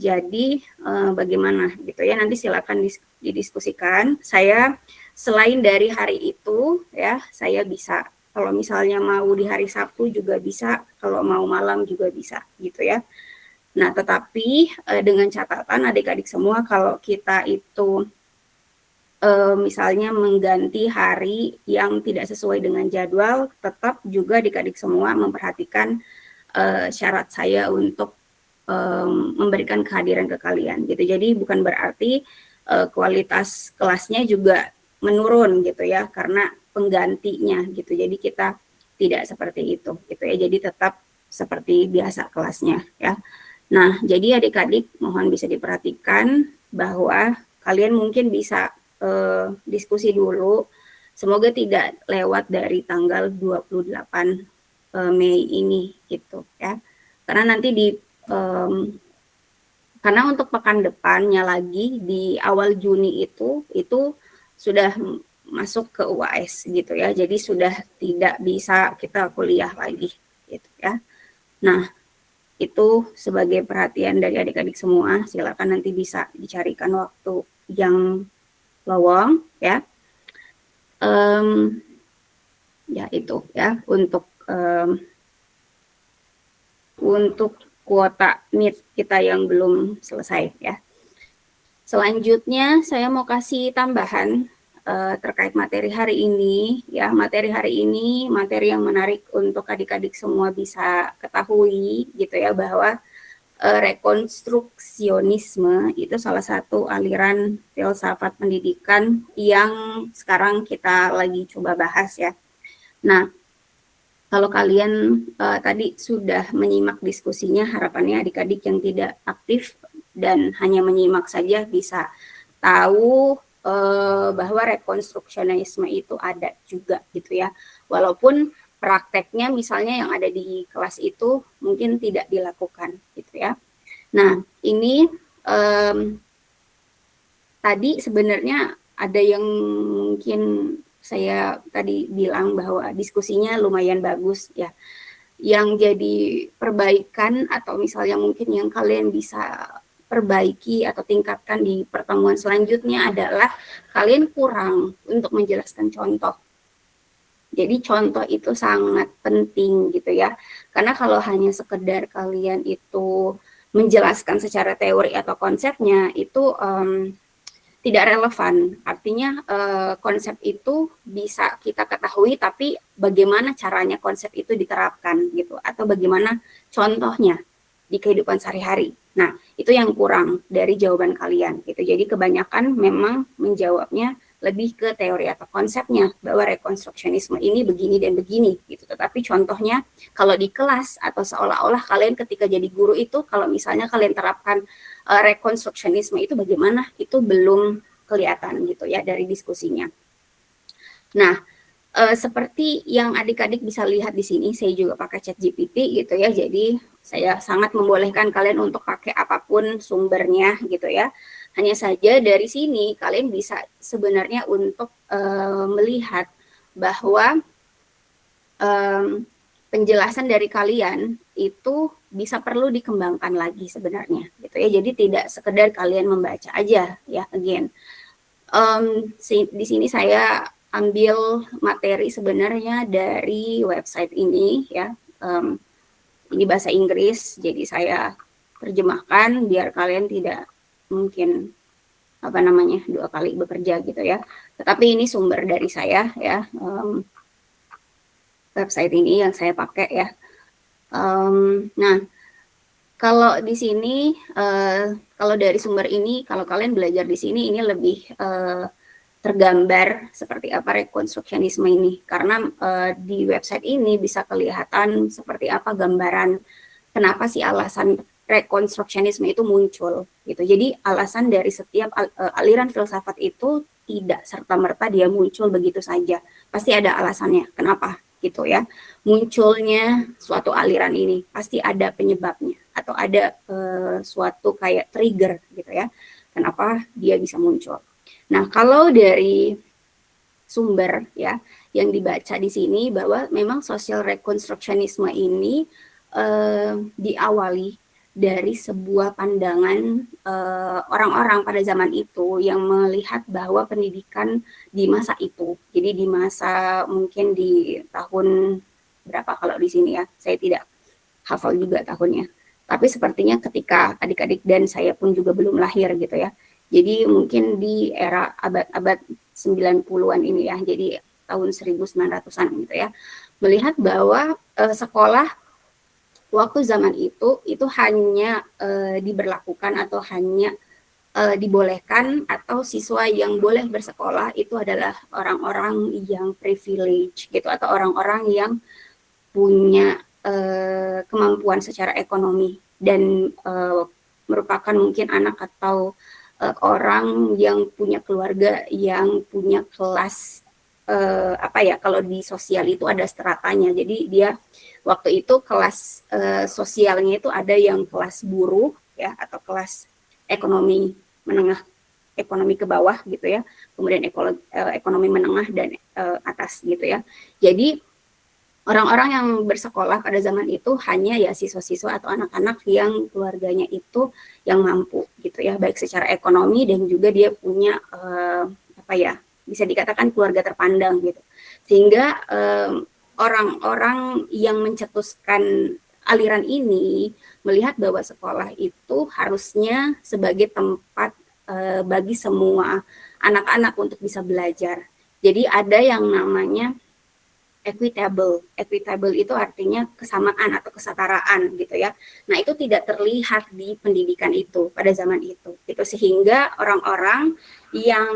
Jadi bagaimana gitu ya, nanti silakan didiskusikan. Saya selain dari hari itu ya, saya bisa. Kalau misalnya mau di hari Sabtu juga bisa, kalau mau malam juga bisa gitu ya. Nah, tetapi dengan catatan adik-adik semua, kalau kita itu misalnya mengganti hari yang tidak sesuai dengan jadwal, tetap juga adik-adik semua memperhatikan syarat saya untuk memberikan kehadiran ke kalian gitu. Jadi bukan berarti kualitas kelasnya juga menurun gitu ya, karena penggantinya gitu. Jadi kita tidak seperti itu gitu ya. Jadi tetap seperti biasa kelasnya ya. Nah, jadi adik-adik mohon bisa diperhatikan bahwa kalian mungkin bisa diskusi dulu. Semoga tidak lewat dari tanggal 28 Mei ini gitu ya. Karena nanti karena untuk pekan depannya lagi di awal Juni itu sudah masuk ke UAS gitu ya, jadi sudah tidak bisa kita kuliah lagi gitu ya. Nah, itu sebagai perhatian dari adik-adik semua, silakan nanti bisa dicarikan waktu yang lowong ya. Ya itu ya untuk kuota NEET kita yang belum selesai ya. Selanjutnya saya mau kasih tambahan terkait materi hari ini ya. Materi hari ini materi yang menarik untuk adik-adik semua bisa ketahui gitu ya, bahwa rekonstruksionisme itu salah satu aliran filsafat pendidikan yang sekarang kita lagi coba bahas ya. Nah, kalau kalian tadi sudah menyimak diskusinya, harapannya adik-adik yang tidak aktif dan hanya menyimak saja bisa tahu bahwa rekonstruksionisme itu ada juga gitu ya. Walaupun prakteknya misalnya yang ada di kelas itu mungkin tidak dilakukan gitu ya. Nah, ini tadi sebenarnya ada yang mungkin saya tadi bilang bahwa diskusinya lumayan bagus ya. Yang jadi perbaikan atau misalnya mungkin yang kalian bisa perbaiki atau tingkatkan di pertemuan selanjutnya adalah kalian kurang untuk menjelaskan contoh. Jadi contoh itu sangat penting gitu ya. Karena kalau hanya sekedar kalian itu menjelaskan secara teori atau konsepnya itu tidak relevan. Artinya konsep itu bisa kita ketahui, tapi bagaimana caranya konsep itu diterapkan gitu, atau bagaimana contohnya di kehidupan sehari-hari. Nah, itu yang kurang dari jawaban kalian gitu. Jadi kebanyakan memang menjawabnya lebih ke teori atau konsepnya bahwa rekonstruksionisme ini begini dan begini gitu. Tetapi contohnya kalau di kelas atau seolah-olah kalian ketika jadi guru itu kalau misalnya kalian terapkan rekonstruksionisme itu bagaimana, itu belum kelihatan gitu ya dari diskusinya. Nah, seperti yang adik-adik bisa lihat di sini, saya juga pakai ChatGPT gitu ya. Jadi saya sangat membolehkan kalian untuk pakai apapun sumbernya gitu ya. Hanya saja dari sini kalian bisa sebenarnya untuk melihat bahwa penjelasan dari kalian itu bisa perlu dikembangkan lagi sebenarnya gitu ya. Jadi tidak sekedar kalian membaca aja ya. Again, di sini saya ambil materi sebenarnya dari website ini ya. Ini bahasa Inggris, jadi saya terjemahkan biar kalian tidak mungkin dua kali bekerja gitu ya. Tetapi ini sumber dari saya ya, website ini yang saya pakai ya. Nah, kalau di sini, kalau dari sumber ini, kalau kalian belajar di sini, ini lebih tergambar seperti apa rekonstruksionisme ini. Karena di website ini bisa kelihatan seperti apa gambaran kenapa sih alasan rekonstruksionisme itu muncul gitu. Jadi alasan dari setiap aliran filsafat itu tidak serta-merta dia muncul begitu saja. Pasti ada alasannya. Kenapa gitu ya? Munculnya suatu aliran ini pasti ada penyebabnya atau ada suatu kayak trigger gitu ya. Kenapa dia bisa muncul? Nah, kalau dari sumber ya yang dibaca di sini bahwa memang social reconstructionisme ini diawali dari sebuah pandangan orang-orang pada zaman itu yang melihat bahwa pendidikan di masa itu, jadi di masa mungkin di tahun berapa kalau di sini ya, saya tidak hafal juga tahunnya, tapi sepertinya ketika adik-adik dan saya pun juga belum lahir gitu ya. Jadi mungkin di era abad-abad 90-an ini ya, jadi tahun 1900-an gitu ya, melihat bahwa sekolah waktu zaman itu hanya diberlakukan atau hanya dibolehkan atau siswa yang boleh bersekolah itu adalah orang-orang yang privilege gitu atau orang-orang yang punya kemampuan secara ekonomi dan merupakan mungkin anak atau orang yang punya keluarga yang punya kelas kalau di sosial itu ada stratanya. Jadi dia waktu itu kelas sosialnya itu ada yang kelas buruh ya atau kelas ekonomi menengah, ekonomi ke bawah gitu ya. Kemudian ekonomi menengah dan atas gitu ya. Jadi orang-orang yang bersekolah pada zaman itu hanya ya siswa-siswa atau anak-anak yang keluarganya itu yang mampu gitu ya, baik secara ekonomi dan juga dia punya bisa dikatakan keluarga terpandang gitu. Sehingga orang-orang yang mencetuskan aliran ini melihat bahwa sekolah itu harusnya sebagai tempat bagi semua anak-anak untuk bisa belajar. Jadi ada yang namanya equitable. Equitable itu artinya kesamaan atau kesetaraan gitu ya. Nah, itu tidak terlihat di pendidikan itu pada zaman itu. Gitu sehingga orang-orang yang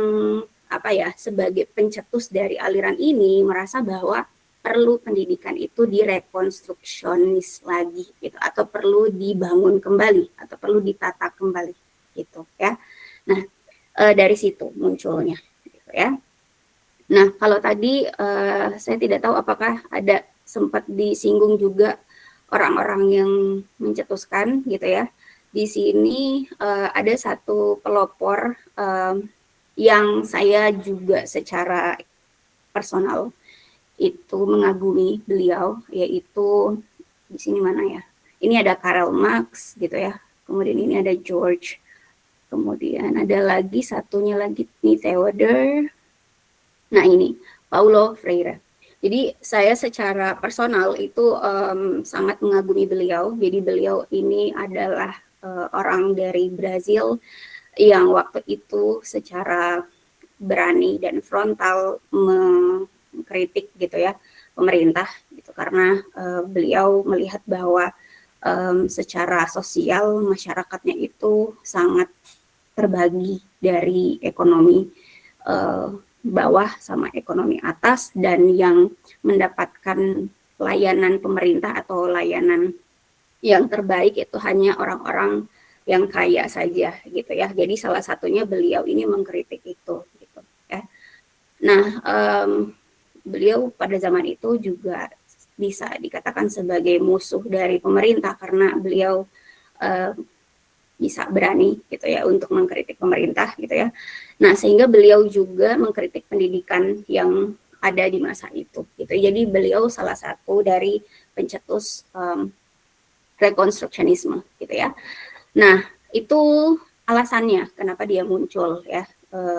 sebagai pencetus dari aliran ini merasa bahwa perlu pendidikan itu direkonstruksionis lagi gitu atau perlu dibangun kembali atau perlu ditata kembali gitu ya. Nah, dari situ munculnya gitu ya. Nah, kalau tadi saya tidak tahu apakah ada sempat disinggung juga orang-orang yang mencetuskan gitu ya. Di sini ada satu pelopor yang saya juga secara personal itu mengagumi beliau, yaitu di sini mana ya? Ini ada Karl Marx gitu ya. Kemudian ini ada George. Kemudian ada lagi satunya lagi nih Theodore. Nah ini Paulo Freire. Jadi saya secara personal itu sangat mengagumi beliau. Jadi beliau ini adalah orang dari Brazil yang waktu itu secara berani dan frontal mengkritik gitu ya pemerintah gitu, karena beliau melihat bahwa secara sosial masyarakatnya itu sangat terbagi dari ekonomi bawah sama ekonomi atas, dan yang mendapatkan layanan pemerintah atau layanan yang terbaik itu hanya orang-orang yang kaya saja gitu ya. Jadi salah satunya beliau ini mengkritik itu gitu ya. Nah, beliau pada zaman itu juga bisa dikatakan sebagai musuh dari pemerintah karena beliau bisa berani gitu ya untuk mengkritik pemerintah gitu ya. Nah, sehingga beliau juga mengkritik pendidikan yang ada di masa itu gitu. Jadi beliau salah satu dari pencetus rekonstruksionisme gitu ya. Nah, itu alasannya kenapa dia muncul ya,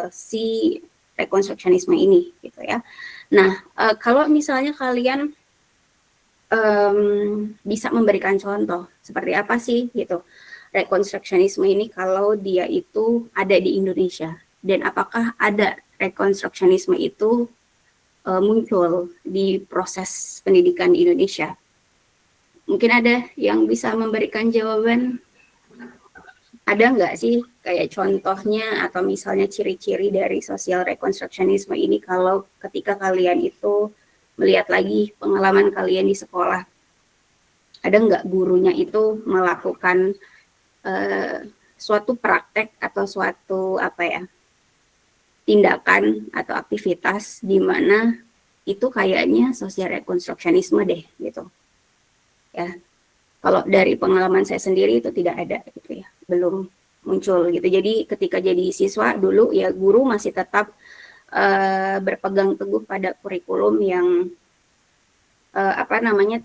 si rekonstruksionisme ini gitu ya. Nah, kalau misalnya kalian bisa memberikan contoh seperti apa sih gitu rekonstruksionisme ini kalau dia itu ada di Indonesia, dan apakah ada rekonstruksionisme itu muncul di proses pendidikan di Indonesia? Mungkin ada yang bisa memberikan jawaban? Ada nggak sih kayak contohnya atau misalnya ciri-ciri dari sosial rekonstruksionisme ini kalau ketika kalian itu melihat lagi pengalaman kalian di sekolah? Ada nggak gurunya itu melakukan suatu praktek atau suatu tindakan atau aktivitas di mana itu kayaknya sosial rekonstruksionisme deh gitu ya. Kalau dari pengalaman saya sendiri itu tidak ada gitu ya, belum muncul gitu. Jadi ketika jadi siswa dulu ya guru masih tetap berpegang teguh pada kurikulum yang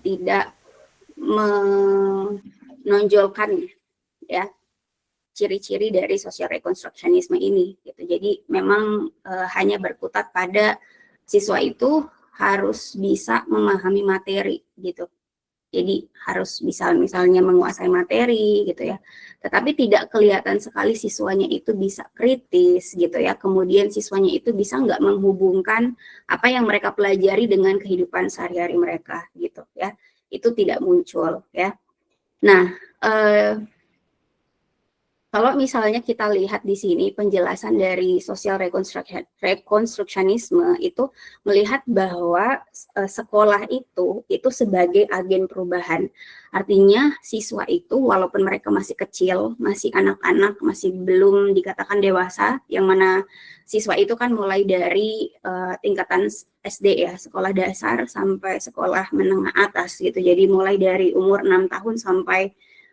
tidak menonjolkan ya ciri-ciri dari sosial rekonstruksionisme ini gitu. Jadi memang hanya berkutat pada siswa itu harus bisa memahami materi gitu. Jadi harus bisa misalnya menguasai materi gitu ya. Tetapi tidak kelihatan sekali siswanya itu bisa kritis gitu ya. Kemudian siswanya itu bisa nggak menghubungkan apa yang mereka pelajari dengan kehidupan sehari-hari mereka gitu ya. Itu tidak muncul ya. Nah, kalau misalnya kita lihat di sini penjelasan dari sosial rekonstruksionisme itu melihat bahwa sekolah itu sebagai agen perubahan. Artinya siswa itu walaupun mereka masih kecil, masih anak-anak, masih belum dikatakan dewasa, yang mana siswa itu kan mulai dari tingkatan SD ya, sekolah dasar sampai sekolah menengah atas gitu. Jadi mulai dari umur 6 tahun sampai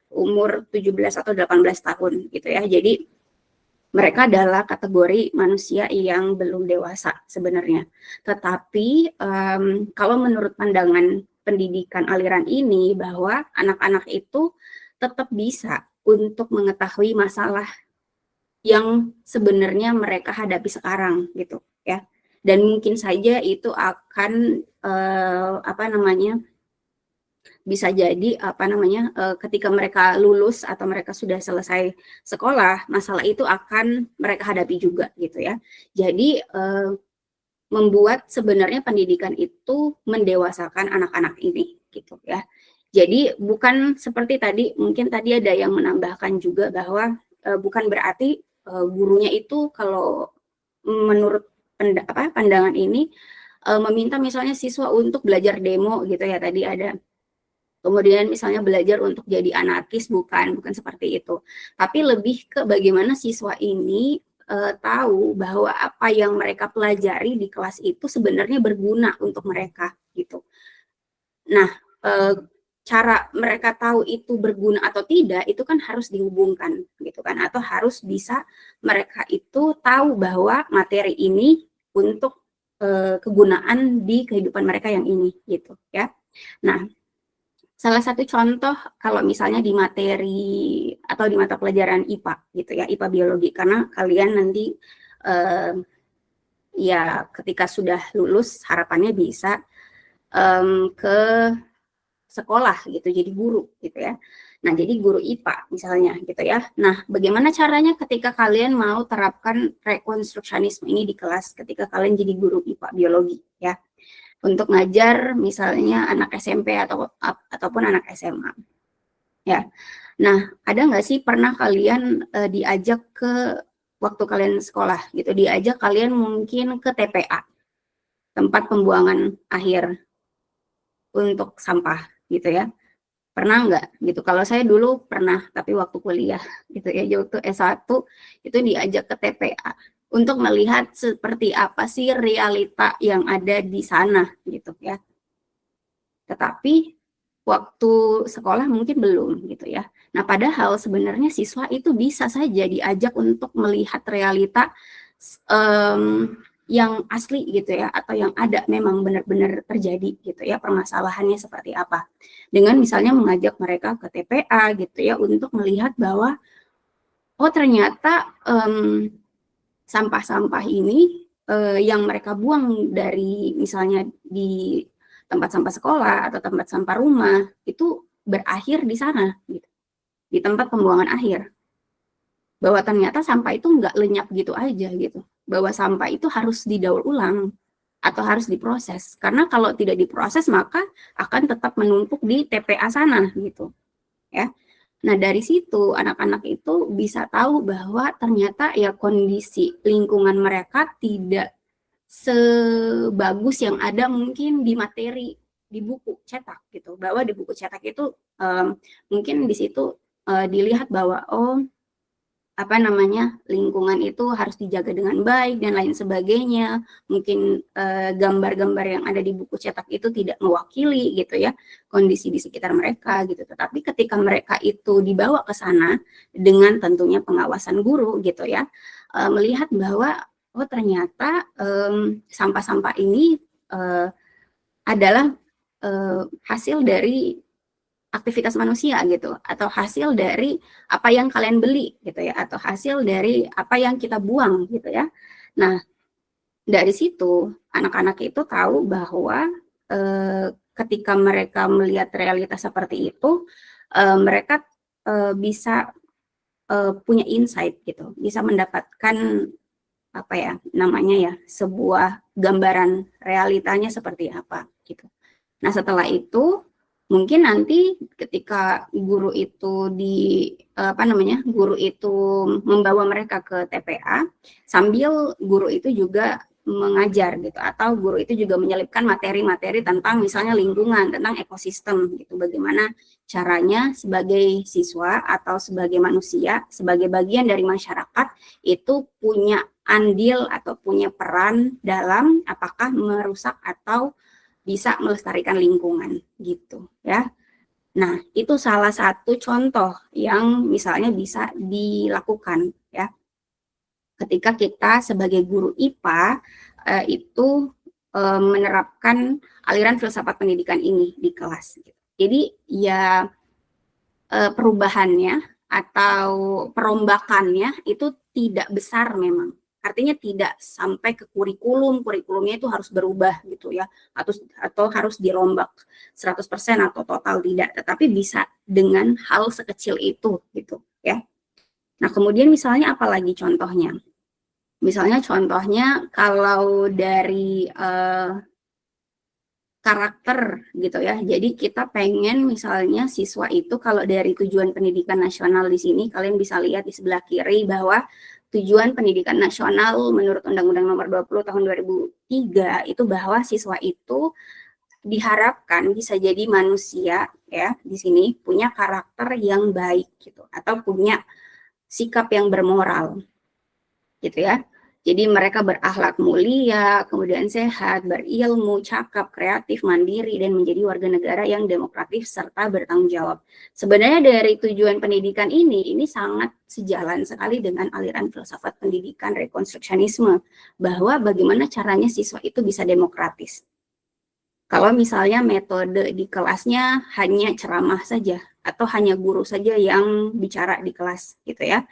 umur 17 atau 18 tahun gitu ya. Jadi mereka adalah kategori manusia yang belum dewasa sebenarnya. Tetapi kalau menurut pandangan pendidikan aliran ini bahwa anak-anak itu tetap bisa untuk mengetahui masalah yang sebenarnya mereka hadapi sekarang gitu ya. Dan mungkin saja itu akan bisa jadi ketika mereka lulus atau mereka sudah selesai sekolah, masalah itu akan mereka hadapi juga gitu ya. Jadi membuat sebenarnya pendidikan itu mendewasakan anak-anak ini gitu ya. Jadi bukan seperti tadi, mungkin tadi ada yang menambahkan juga bahwa bukan berarti gurunya itu kalau menurut pandangan ini meminta misalnya siswa untuk belajar demo gitu ya, tadi ada. Kemudian misalnya belajar untuk jadi anarkis, bukan seperti itu. Tapi lebih ke bagaimana siswa ini tahu bahwa apa yang mereka pelajari di kelas itu sebenarnya berguna untuk mereka gitu. Nah, cara mereka tahu itu berguna atau tidak itu kan harus dihubungkan gitu kan, atau harus bisa mereka itu tahu bahwa materi ini untuk kegunaan di kehidupan mereka yang ini gitu ya. Nah, salah satu contoh kalau misalnya di materi atau di mata pelajaran IPA gitu ya, IPA biologi, karena kalian nanti ya ketika sudah lulus harapannya bisa ke sekolah gitu, jadi guru gitu ya. Nah, jadi guru IPA misalnya gitu ya. Nah, bagaimana caranya ketika kalian mau terapkan rekonstruksionisme ini di kelas ketika kalian jadi guru IPA biologi ya. Untuk ngajar misalnya anak SMP ataupun anak SMA. Ya. Nah, ada nggak sih pernah kalian diajak ke waktu kalian sekolah gitu, diajak kalian mungkin ke TPA, tempat pembuangan akhir untuk sampah gitu ya. Pernah nggak gitu? Kalau saya dulu pernah, tapi waktu kuliah gitu ya, waktu S1 itu diajak ke TPA untuk melihat seperti apa sih realita yang ada di sana gitu ya. Tetapi waktu sekolah mungkin belum gitu ya. Nah, padahal sebenarnya siswa itu bisa saja diajak untuk melihat realita yang asli gitu ya, atau yang ada memang benar-benar terjadi gitu ya, permasalahannya seperti apa. Dengan misalnya mengajak mereka ke TPA gitu ya, untuk melihat bahwa oh ternyata sampah-sampah ini yang mereka buang dari misalnya di tempat sampah sekolah atau tempat sampah rumah itu berakhir di sana gitu, di tempat pembuangan akhir. Bahwa ternyata sampah itu nggak lenyap gitu aja gitu, bahwa sampah itu harus didaur ulang atau harus diproses, karena kalau tidak diproses maka akan tetap menumpuk di TPA sana gitu ya. Nah, dari situ anak-anak itu bisa tahu bahwa ternyata ya kondisi lingkungan mereka tidak sebagus yang ada mungkin di materi di buku cetak gitu, bahwa di buku cetak itu mungkin di situ dilihat bahwa oh apa namanya, lingkungan itu harus dijaga dengan baik dan lain sebagainya. Mungkin gambar-gambar yang ada di buku cetak itu tidak mewakili gitu ya kondisi di sekitar mereka gitu. Tetapi ketika mereka itu dibawa ke sana dengan tentunya pengawasan guru gitu ya, melihat bahwa oh ternyata sampah-sampah ini adalah hasil dari aktivitas manusia gitu, atau hasil dari apa yang kalian beli gitu ya, atau hasil dari apa yang kita buang gitu ya. Nah, dari situ anak-anak itu tahu bahwa ketika mereka melihat realitas seperti itu, mereka bisa punya insight gitu, bisa mendapatkan apa ya namanya ya, sebuah gambaran realitanya seperti apa gitu. Nah, setelah itu mungkin nanti ketika guru itu guru itu membawa mereka ke TPA sambil guru itu juga mengajar gitu, atau guru itu juga menyelipkan materi-materi tentang misalnya lingkungan, tentang ekosistem gitu, bagaimana caranya sebagai siswa atau sebagai manusia, sebagai bagian dari masyarakat itu punya andil atau punya peran dalam apakah merusak atau bisa melestarikan lingkungan gitu ya. Nah, itu salah satu contoh yang misalnya bisa dilakukan ya. Ketika kita sebagai guru IPA itu menerapkan aliran filsafat pendidikan ini di kelas gitu. Jadi ya perubahannya atau perombakannya itu tidak besar memang. Artinya tidak sampai ke kurikulumnya itu harus berubah gitu ya, atau harus dirombak 100% atau total tidak, tetapi bisa dengan hal sekecil itu gitu ya. Nah, kemudian misalnya apalagi contohnya? Misalnya contohnya kalau dari karakter gitu ya. Jadi kita pengen misalnya siswa itu kalau dari tujuan pendidikan nasional di sini kalian bisa lihat di sebelah kiri bahwa tujuan pendidikan nasional menurut Undang-Undang Nomor 20 Tahun 2003 itu bahwa siswa itu diharapkan bisa jadi manusia ya di sini punya karakter yang baik gitu, atau punya sikap yang bermoral gitu ya. Jadi mereka berakhlak mulia, kemudian sehat, berilmu, cakap, kreatif, mandiri, dan menjadi warga negara yang demokratis serta bertanggung jawab. Sebenarnya dari tujuan pendidikan ini sangat sejalan sekali dengan aliran filsafat pendidikan rekonstruksionisme, bahwa bagaimana caranya siswa itu bisa demokratis. Kalau misalnya metode di kelasnya hanya ceramah saja, atau hanya guru saja yang bicara di kelas gitu ya.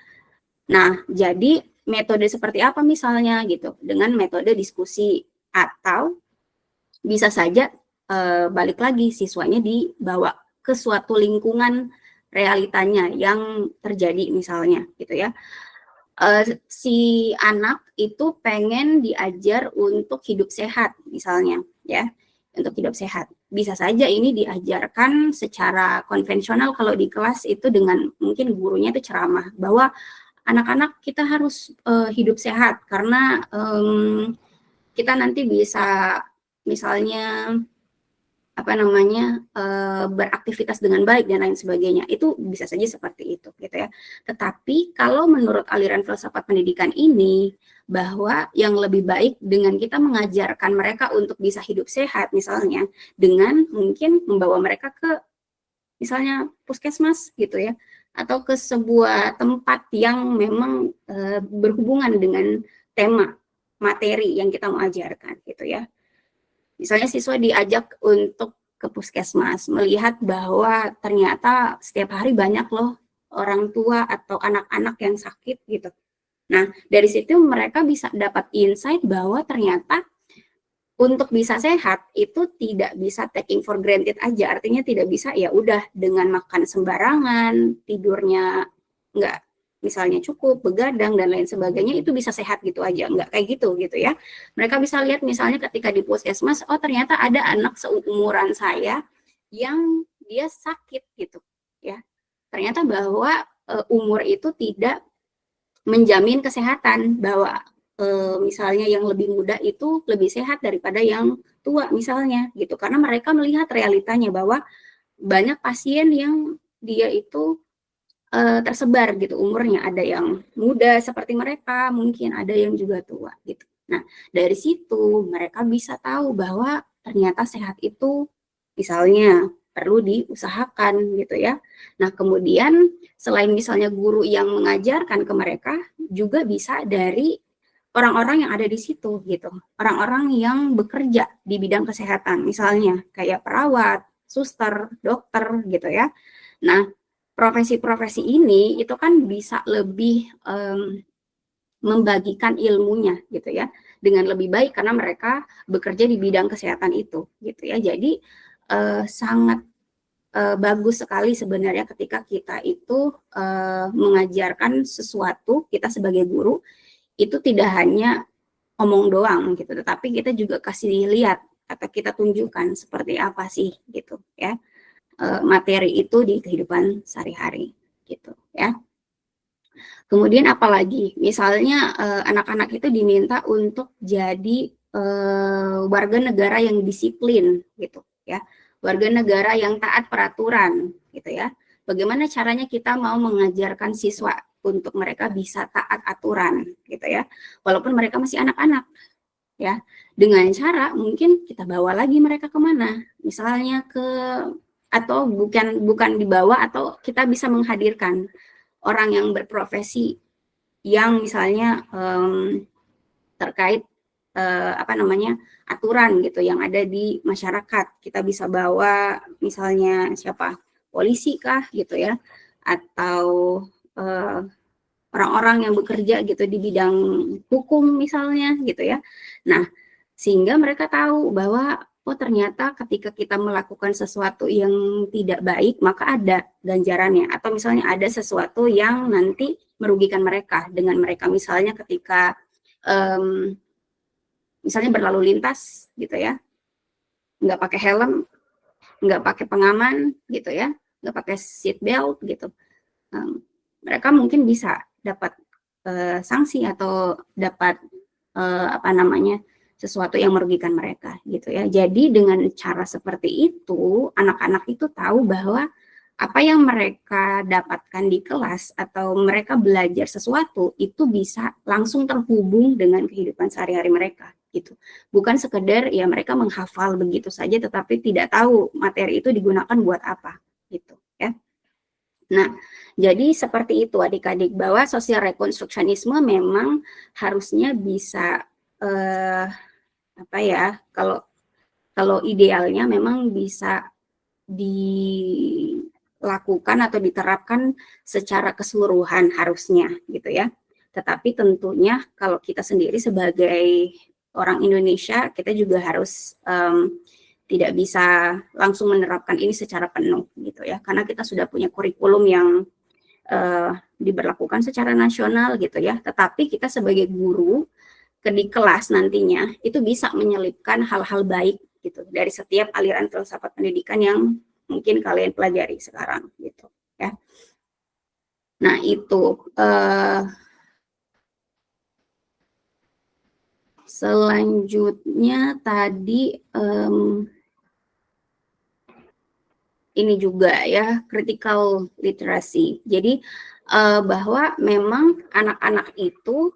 Nah, jadi metode seperti apa misalnya gitu, dengan metode diskusi, atau bisa saja balik lagi siswanya dibawa ke suatu lingkungan realitanya yang terjadi misalnya gitu ya. Si anak itu pengen diajar untuk hidup sehat misalnya ya, untuk hidup sehat. Bisa saja ini diajarkan secara konvensional kalau di kelas itu dengan mungkin gurunya itu ceramah bahwa anak-anak kita harus hidup sehat karena kita nanti bisa misalnya beraktivitas dengan baik dan lain sebagainya. Itu bisa saja seperti itu gitu ya. Tetapi kalau menurut aliran filsafat pendidikan ini bahwa yang lebih baik dengan kita mengajarkan mereka untuk bisa hidup sehat misalnya dengan mungkin membawa mereka ke misalnya puskesmas gitu ya, atau ke sebuah tempat yang memang berhubungan dengan tema materi yang kita mau ajarkan gitu ya. Misalnya siswa diajak untuk ke puskesmas, melihat bahwa ternyata setiap hari banyak loh orang tua atau anak-anak yang sakit gitu. Nah, dari situ mereka bisa dapat insight bahwa ternyata untuk bisa sehat itu tidak bisa taking for granted aja, artinya tidak bisa ya udah dengan makan sembarangan, tidurnya nggak misalnya cukup, begadang dan lain sebagainya itu bisa sehat gitu aja, nggak kayak gitu ya. Mereka bisa lihat misalnya ketika di puskesmas, oh ternyata ada anak seumuran saya yang dia sakit gitu ya. Ternyata bahwa umur itu tidak menjamin kesehatan, bahwa misalnya yang lebih muda itu lebih sehat daripada yang tua misalnya gitu, karena mereka melihat realitanya bahwa banyak pasien yang dia itu tersebar gitu umurnya, ada yang muda seperti mereka, mungkin ada yang juga tua gitu. Nah, dari situ mereka bisa tahu bahwa ternyata sehat itu misalnya perlu diusahakan gitu ya. Nah, kemudian selain misalnya guru yang mengajarkan ke mereka, juga bisa dari orang-orang yang ada di situ gitu. Orang-orang yang bekerja di bidang kesehatan, misalnya kayak perawat, suster, dokter gitu ya. Nah, profesi-profesi ini itu kan bisa lebih membagikan ilmunya gitu ya dengan lebih baik karena mereka bekerja di bidang kesehatan itu gitu ya. Jadi sangat bagus sekali sebenarnya ketika kita itu mengajarkan sesuatu, kita sebagai guru itu tidak hanya omong doang gitu, tetapi kita juga kasih lihat atau kita tunjukkan seperti apa sih gitu ya materi itu di kehidupan sehari-hari gitu ya. Kemudian apalagi misalnya anak-anak itu diminta untuk jadi warga negara yang disiplin gitu ya, warga negara yang taat peraturan gitu ya. Bagaimana caranya kita mau mengajarkan siswa untuk mereka bisa taat aturan gitu ya, walaupun mereka masih anak-anak ya, dengan cara mungkin kita bawa lagi mereka kemana, misalnya ke atau bukan dibawa, atau kita bisa menghadirkan orang yang berprofesi yang misalnya terkait aturan gitu yang ada di masyarakat. Kita bisa bawa misalnya siapa, polisi kah gitu ya, atau orang-orang yang bekerja gitu di bidang hukum misalnya gitu ya. Nah, sehingga mereka tahu bahwa oh ternyata ketika kita melakukan sesuatu yang tidak baik maka ada ganjarannya, atau misalnya ada sesuatu yang nanti merugikan mereka dengan mereka misalnya ketika misalnya berlalu lintas gitu ya, nggak pakai helm, nggak pakai pengaman gitu ya, nggak pakai seat belt gitu, mereka mungkin bisa dapat sanksi atau dapat sesuatu yang merugikan mereka gitu ya. Jadi dengan cara seperti itu anak-anak itu tahu bahwa apa yang mereka dapatkan di kelas atau mereka belajar sesuatu itu bisa langsung terhubung dengan kehidupan sehari-hari mereka gitu. Bukan sekedar ya mereka menghafal begitu saja tetapi tidak tahu materi itu digunakan buat apa gitu ya. Nah, jadi seperti itu adik-adik, bahwa sosial rekonstruksionisme memang harusnya bisa kalau idealnya memang bisa dilakukan atau diterapkan secara keseluruhan harusnya gitu ya. Tetapi tentunya kalau kita sendiri sebagai orang Indonesia, kita juga harus tidak bisa langsung menerapkan ini secara penuh gitu ya, karena kita sudah punya kurikulum yang diberlakukan secara nasional gitu ya. Tetapi kita sebagai guru di kelas nantinya itu bisa menyelipkan hal-hal baik gitu dari setiap aliran filsafat pendidikan yang mungkin kalian pelajari sekarang gitu ya. Nah itu selanjutnya tadi ini juga ya, critical literacy. Jadi bahwa memang anak-anak itu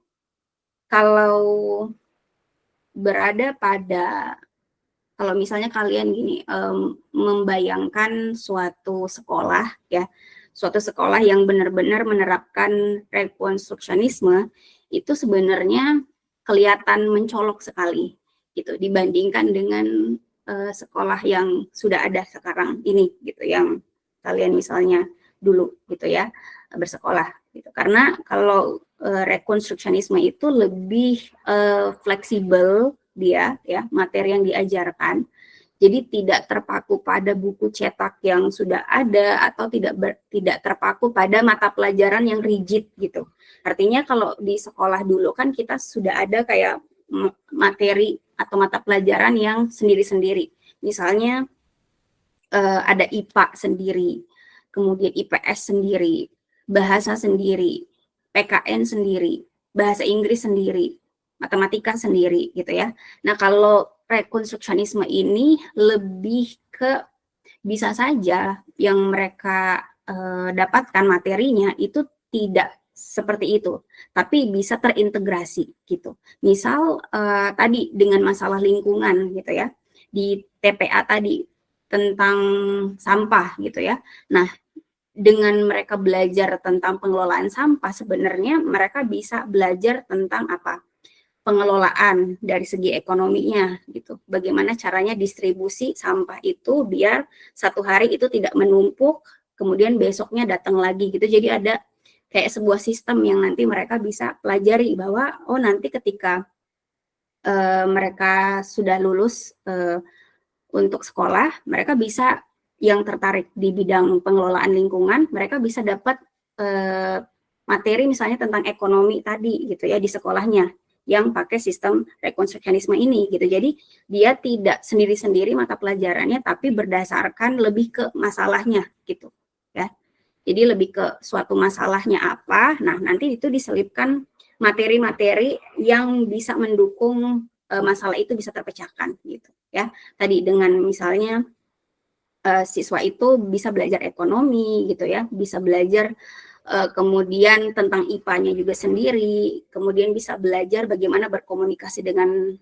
kalau berada pada, kalau misalnya kalian gini, membayangkan suatu sekolah ya, suatu sekolah yang benar-benar menerapkan rekonstruksionisme, itu sebenarnya kelihatan mencolok sekali gitu dibandingkan dengan sekolah yang sudah ada sekarang ini gitu, yang kalian misalnya dulu gitu ya bersekolah gitu. Karena kalau rekonstruksionisme itu lebih fleksibel dia ya, materi yang diajarkan. Jadi tidak terpaku pada buku cetak yang sudah ada atau tidak terpaku pada mata pelajaran yang rigid gitu. Artinya kalau di sekolah dulu kan kita sudah ada kayak materi atau mata pelajaran yang sendiri-sendiri. Misalnya ada IPA sendiri, kemudian IPS sendiri, bahasa sendiri, PKN sendiri, bahasa Inggris sendiri, matematika sendiri gitu ya. Nah kalau rekonstruksionisme ini lebih ke bisa saja yang mereka dapatkan materinya itu tidak seperti itu, tapi bisa terintegrasi gitu. Misal tadi dengan masalah lingkungan gitu ya, di TPA tadi tentang sampah gitu ya. Nah, dengan mereka belajar tentang pengelolaan sampah, sebenarnya mereka bisa belajar tentang apa? Pengelolaan dari segi ekonominya gitu. Bagaimana caranya distribusi sampah itu biar satu hari itu tidak menumpuk, kemudian besoknya datang lagi gitu. Jadi ada kayak sebuah sistem yang nanti mereka bisa pelajari bahwa oh nanti ketika mereka sudah lulus untuk sekolah, mereka bisa yang tertarik di bidang pengelolaan lingkungan, mereka bisa dapat materi misalnya tentang ekonomi tadi gitu ya di sekolahnya yang pakai sistem rekonstruksionisme ini gitu. Jadi dia tidak sendiri-sendiri mata pelajarannya, tapi berdasarkan lebih ke masalahnya gitu ya. Jadi lebih ke suatu masalahnya apa, nah nanti itu diselipkan materi-materi yang bisa mendukung masalah itu bisa terpecahkan gitu ya. Tadi dengan misalnya siswa itu bisa belajar ekonomi gitu ya, bisa belajar kemudian tentang IPA-nya juga sendiri, kemudian bisa belajar bagaimana berkomunikasi dengan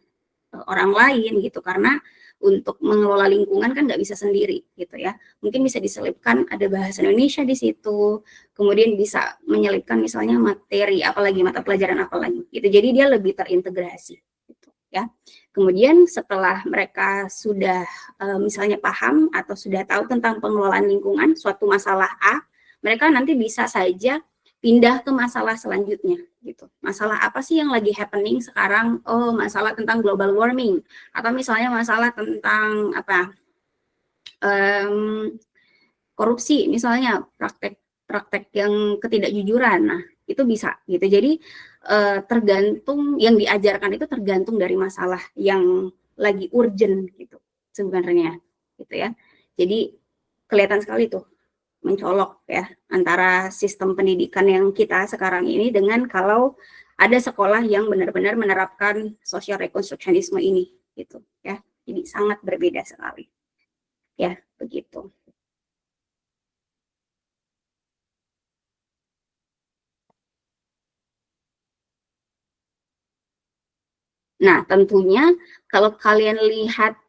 orang lain gitu, karena untuk mengelola lingkungan kan nggak bisa sendiri gitu ya. Mungkin bisa diselipkan ada bahasa Indonesia di situ, kemudian bisa menyelipkan misalnya materi apalagi mata pelajaran apalagi gitu. Jadi dia lebih terintegrasi gitu ya. Kemudian setelah mereka sudah misalnya paham atau sudah tahu tentang pengelolaan lingkungan suatu masalah A, mereka nanti bisa saja pindah ke masalah selanjutnya gitu. Masalah apa sih yang lagi happening sekarang? Oh, masalah tentang global warming atau misalnya masalah tentang apa? Korupsi misalnya, praktek yang ketidakjujuran. Nah, itu bisa gitu. Jadi tergantung yang diajarkan itu tergantung dari masalah yang lagi urgent gitu sebenarnya gitu ya. Jadi kelihatan sekali tuh mencolok ya antara sistem pendidikan yang kita sekarang ini dengan kalau ada sekolah yang benar-benar menerapkan social rekonstruksionisme ini gitu ya. Jadi sangat berbeda sekali. Ya, begitu. Nah, tentunya kalau kalian lihat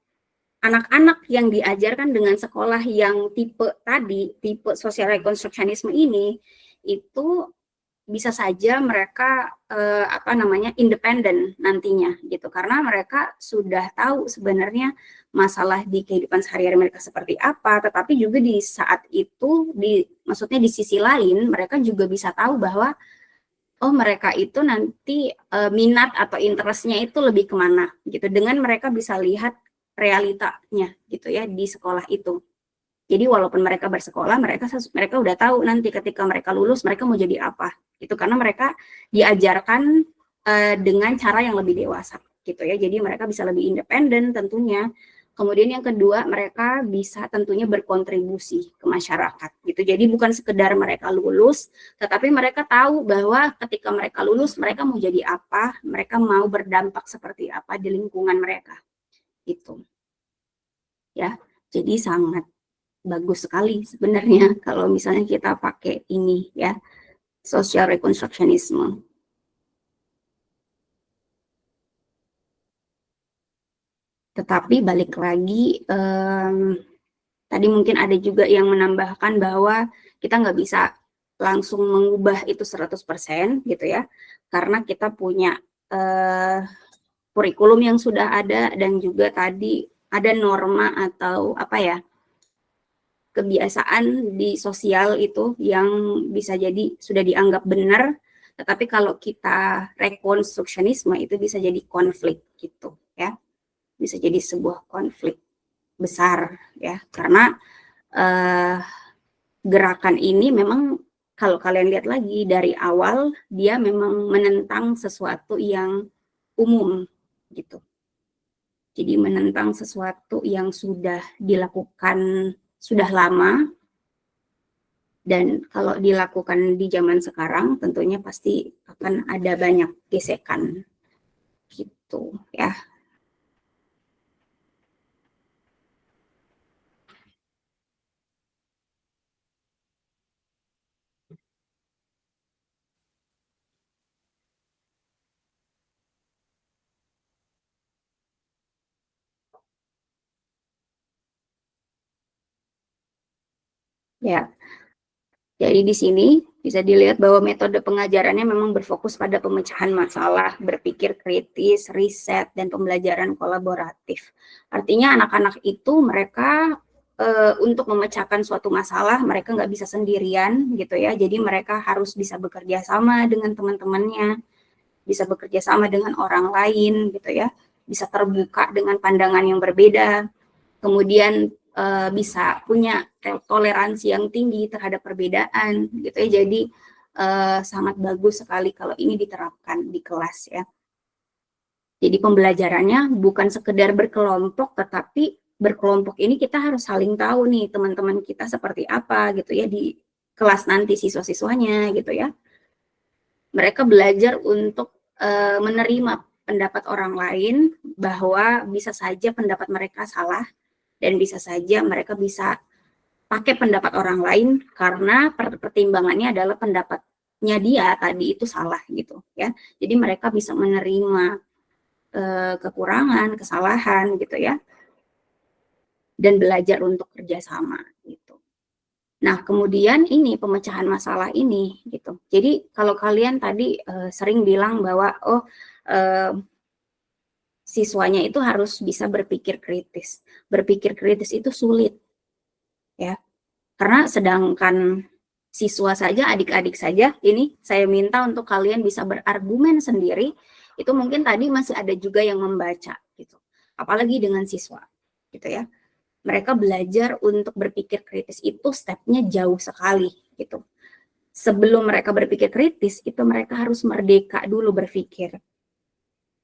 anak-anak yang diajarkan dengan sekolah yang tipe tadi, tipe social rekonstruksionisme ini, itu bisa saja mereka independen nantinya gitu, karena mereka sudah tahu sebenarnya masalah di kehidupan sehari-hari mereka seperti apa, tetapi juga di saat itu maksudnya di sisi lain mereka juga bisa tahu bahwa oh mereka itu nanti minat atau interestnya itu lebih kemana gitu, dengan mereka bisa lihat realitanya gitu ya di sekolah itu. Jadi walaupun mereka bersekolah, mereka udah tahu nanti ketika mereka lulus mereka mau jadi apa gitu, karena mereka diajarkan dengan cara yang lebih dewasa gitu ya. Jadi mereka bisa lebih independen tentunya. Kemudian yang kedua, mereka bisa tentunya berkontribusi ke masyarakat gitu. Jadi bukan sekedar mereka lulus, tetapi mereka tahu bahwa ketika mereka lulus, mereka mau jadi apa, mereka mau berdampak seperti apa di lingkungan mereka gitu. Ya, jadi sangat bagus sekali sebenarnya kalau misalnya kita pakai ini ya, social reconstructionism. Tetapi balik lagi, tadi mungkin ada juga yang menambahkan bahwa kita nggak bisa langsung mengubah itu 100% gitu ya, karena kita punya kurikulum yang sudah ada dan juga tadi ada norma atau apa ya, kebiasaan di sosial itu yang bisa jadi sudah dianggap benar, tetapi kalau kita rekonstruksionisme itu bisa jadi konflik gitu ya, bisa jadi sebuah konflik besar ya, karena gerakan ini memang kalau kalian lihat lagi dari awal dia memang menentang sesuatu yang umum gitu. Jadi menentang sesuatu yang sudah dilakukan sudah lama, dan kalau dilakukan di zaman sekarang tentunya pasti akan ada banyak gesekan gitu ya. Ya, jadi di sini bisa dilihat bahwa metode pengajarannya memang berfokus pada pemecahan masalah, berpikir kritis, riset, dan pembelajaran kolaboratif. Artinya anak-anak itu mereka untuk memecahkan suatu masalah, mereka nggak bisa sendirian gitu ya, jadi mereka harus bisa bekerja sama dengan teman-temannya, bisa bekerja sama dengan orang lain gitu ya, bisa terbuka dengan pandangan yang berbeda, kemudian bisa punya toleransi yang tinggi terhadap perbedaan gitu ya. Jadi sangat bagus sekali kalau ini diterapkan di kelas ya. Jadi pembelajarannya bukan sekedar berkelompok, tetapi berkelompok ini kita harus saling tahu nih teman-teman kita seperti apa gitu ya di kelas nanti, siswa-siswanya gitu ya. Mereka belajar untuk menerima pendapat orang lain, bahwa bisa saja pendapat mereka salah, dan bisa saja mereka bisa pakai pendapat orang lain karena pertimbangannya adalah pendapatnya dia tadi itu salah gitu ya. Jadi mereka bisa menerima kekurangan, kesalahan gitu ya, dan belajar untuk kerjasama gitu. Nah kemudian ini pemecahan masalah ini gitu. Jadi kalau kalian tadi sering bilang bahwa siswanya itu harus bisa berpikir kritis. Berpikir kritis itu sulit, ya. Karena sedangkan siswa saja, adik-adik saja, ini saya minta untuk kalian bisa berargumen sendiri, itu mungkin tadi masih ada juga yang membaca, gitu. Apalagi dengan siswa, gitu ya. Mereka belajar untuk berpikir kritis itu stepnya jauh sekali, gitu. Sebelum mereka berpikir kritis, itu mereka harus merdeka dulu berpikir.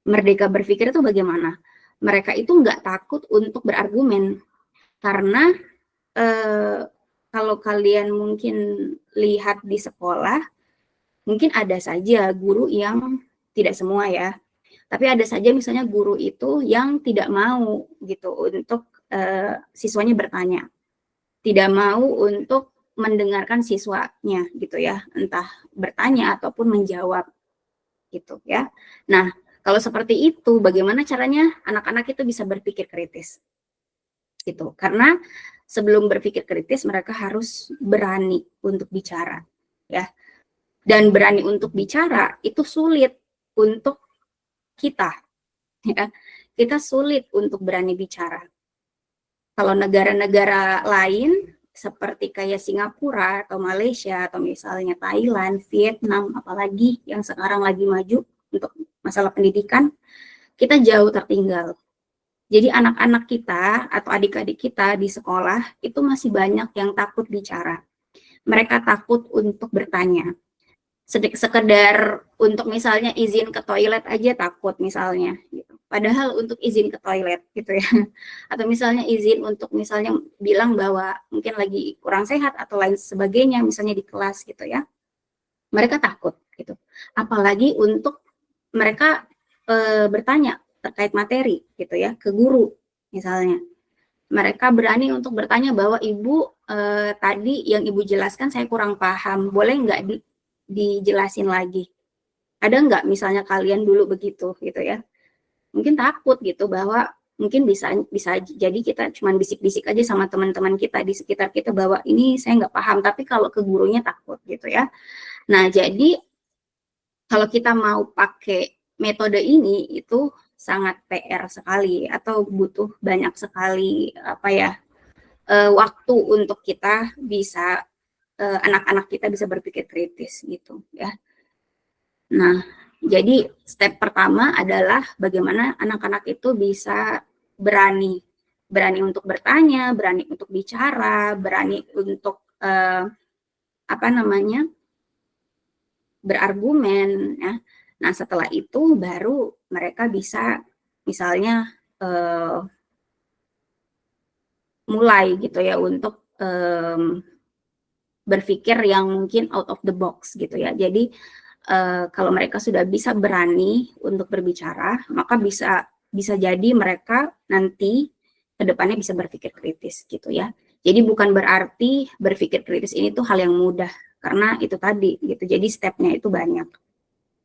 Merdeka berpikir itu bagaimana? Mereka itu nggak takut untuk berargumen, karena kalau kalian mungkin lihat di sekolah, mungkin ada saja guru yang, tidak semua ya, tapi ada saja misalnya guru itu yang tidak mau gitu untuk siswanya bertanya, tidak mau untuk mendengarkan siswanya gitu ya, entah bertanya ataupun menjawab gitu ya. Nah, kalau seperti itu, bagaimana caranya anak-anak itu bisa berpikir kritis? Gitu. Karena sebelum berpikir kritis, mereka harus berani untuk bicara, ya. Dan berani untuk bicara itu sulit untuk kita, ya. Kita sulit untuk berani bicara. Kalau negara-negara lain seperti kayak Singapura atau Malaysia atau misalnya Thailand, Vietnam, apalagi yang sekarang lagi maju untuk masalah pendidikan, kita jauh tertinggal Jadi anak-anak kita atau adik-adik kita di sekolah itu masih banyak yang takut bicara. Mereka takut untuk bertanya. Sekedar untuk misalnya izin ke toilet aja takut misalnya gitu. Padahal untuk izin ke toilet gitu ya. Atau misalnya izin untuk misalnya bilang bahwa mungkin lagi kurang sehat atau lain sebagainya misalnya di kelas gitu ya. Mereka takut gitu. Apalagi untuk mereka bertanya terkait materi gitu ya ke guru misalnya. Mereka berani untuk bertanya bahwa ibu tadi yang ibu jelaskan saya kurang paham, boleh nggak dijelasin lagi? Ada nggak misalnya kalian dulu begitu gitu ya? Mungkin takut gitu bahwa mungkin bisa jadi kita cuma bisik-bisik aja sama teman-teman kita di sekitar kita bahwa ini saya nggak paham, tapi kalau ke gurunya takut gitu ya. Nah jadi kalau kita mau pakai metode ini itu sangat PR sekali atau butuh banyak sekali apa ya waktu untuk kita bisa anak-anak kita bisa berpikir kritis gitu ya. Nah, jadi step pertama adalah bagaimana anak-anak itu bisa berani untuk bertanya, berani untuk bicara, berani untuk apa namanya berargumen ya. Nah, setelah itu baru mereka bisa misalnya mulai gitu ya untuk berpikir yang mungkin out of the box gitu ya. Jadi kalau mereka sudah bisa berani untuk berbicara, maka bisa jadi mereka nanti ke depannya bisa berpikir kritis gitu ya. Jadi bukan berarti berpikir kritis ini tuh hal yang mudah karena itu tadi gitu. Jadi stepnya itu banyak.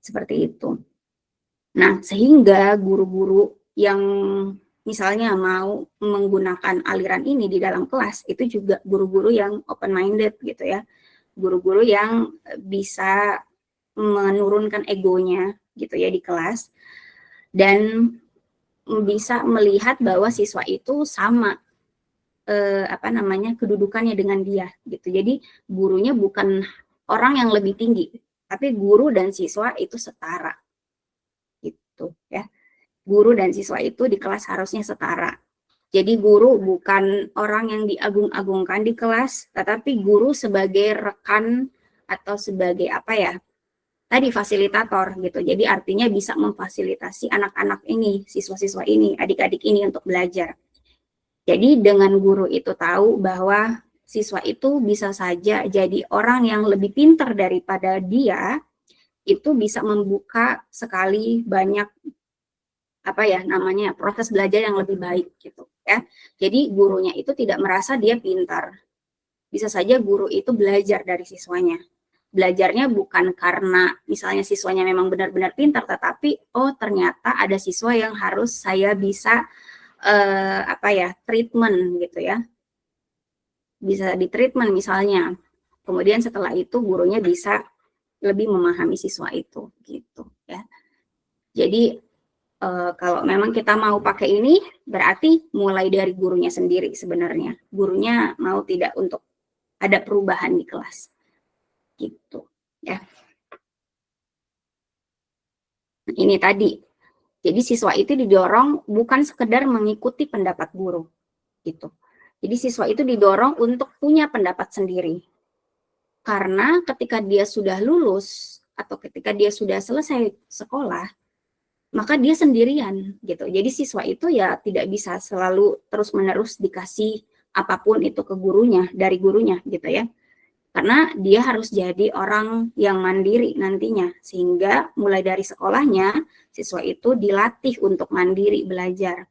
Seperti itu. Nah, sehingga guru-guru yang misalnya mau menggunakan aliran ini di dalam kelas, itu juga guru-guru yang open-minded gitu ya. Guru-guru yang bisa menurunkan egonya gitu ya di kelas. Dan bisa melihat bahwa siswa itu sama apa namanya kedudukannya dengan dia gitu. Jadi gurunya bukan orang yang lebih tinggi, tapi guru dan siswa itu setara gitu ya. Guru dan siswa itu di kelas harusnya setara. Jadi guru bukan orang yang diagung-agungkan di kelas, tetapi guru sebagai rekan atau sebagai apa ya, tadi fasilitator gitu. Jadi artinya bisa memfasilitasi anak-anak ini, siswa-siswa ini, adik-adik ini untuk belajar. Jadi dengan guru itu tahu bahwa siswa itu bisa saja jadi orang yang lebih pintar daripada dia, itu bisa membuka sekali banyak apa ya namanya proses belajar yang lebih baik gitu ya. Jadi gurunya itu tidak merasa dia pintar. Bisa saja guru itu belajar dari siswanya. Belajarnya bukan karena misalnya siswanya memang benar-benar pintar, tetapi oh ternyata ada siswa yang harus saya bisa apa ya treatment gitu ya. Bisa di treatment misalnya. Kemudian setelah itu gurunya bisa lebih memahami siswa itu gitu ya. Jadi kalau memang kita mau pakai ini, berarti mulai dari gurunya sendiri sebenarnya. Gurunya mau tidak untuk ada perubahan di kelas. Gitu, ya. Ini tadi. Jadi siswa itu didorong bukan sekedar mengikuti pendapat guru. Gitu. Jadi siswa itu didorong untuk punya pendapat sendiri. Karena ketika dia sudah lulus atau ketika dia sudah selesai sekolah, maka dia sendirian gitu. Jadi siswa itu ya tidak bisa selalu terus-menerus dikasih apapun itu ke gurunya, dari gurunya gitu ya. Karena dia harus jadi orang yang mandiri nantinya. Sehingga mulai dari sekolahnya, siswa itu dilatih untuk mandiri belajar.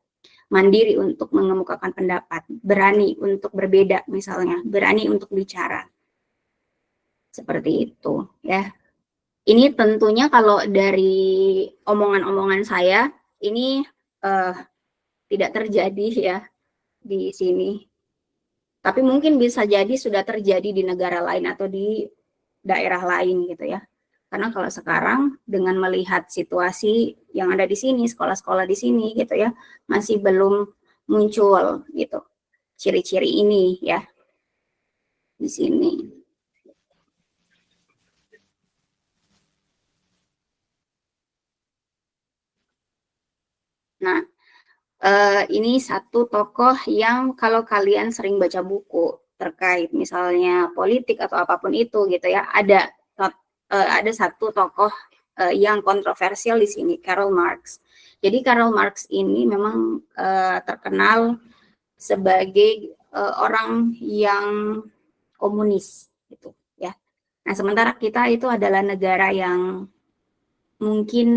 Mandiri untuk mengemukakan pendapat. Berani untuk berbeda misalnya. Berani untuk bicara. Seperti itu ya. Ini tentunya kalau dari omongan-omongan saya, ini tidak terjadi ya di sini. Tapi mungkin bisa jadi sudah terjadi di negara lain atau di daerah lain gitu ya. Karena kalau sekarang dengan melihat situasi yang ada di sini, sekolah-sekolah di sini gitu ya, masih belum muncul gitu ciri-ciri ini ya di sini. Nah, Ini satu tokoh yang kalau kalian sering baca buku terkait misalnya politik atau apapun itu gitu ya, ada satu tokoh yang kontroversial di sini, Karl Marx. Jadi Karl Marx ini memang terkenal sebagai orang yang komunis gitu ya. Nah, sementara kita itu adalah negara yang mungkin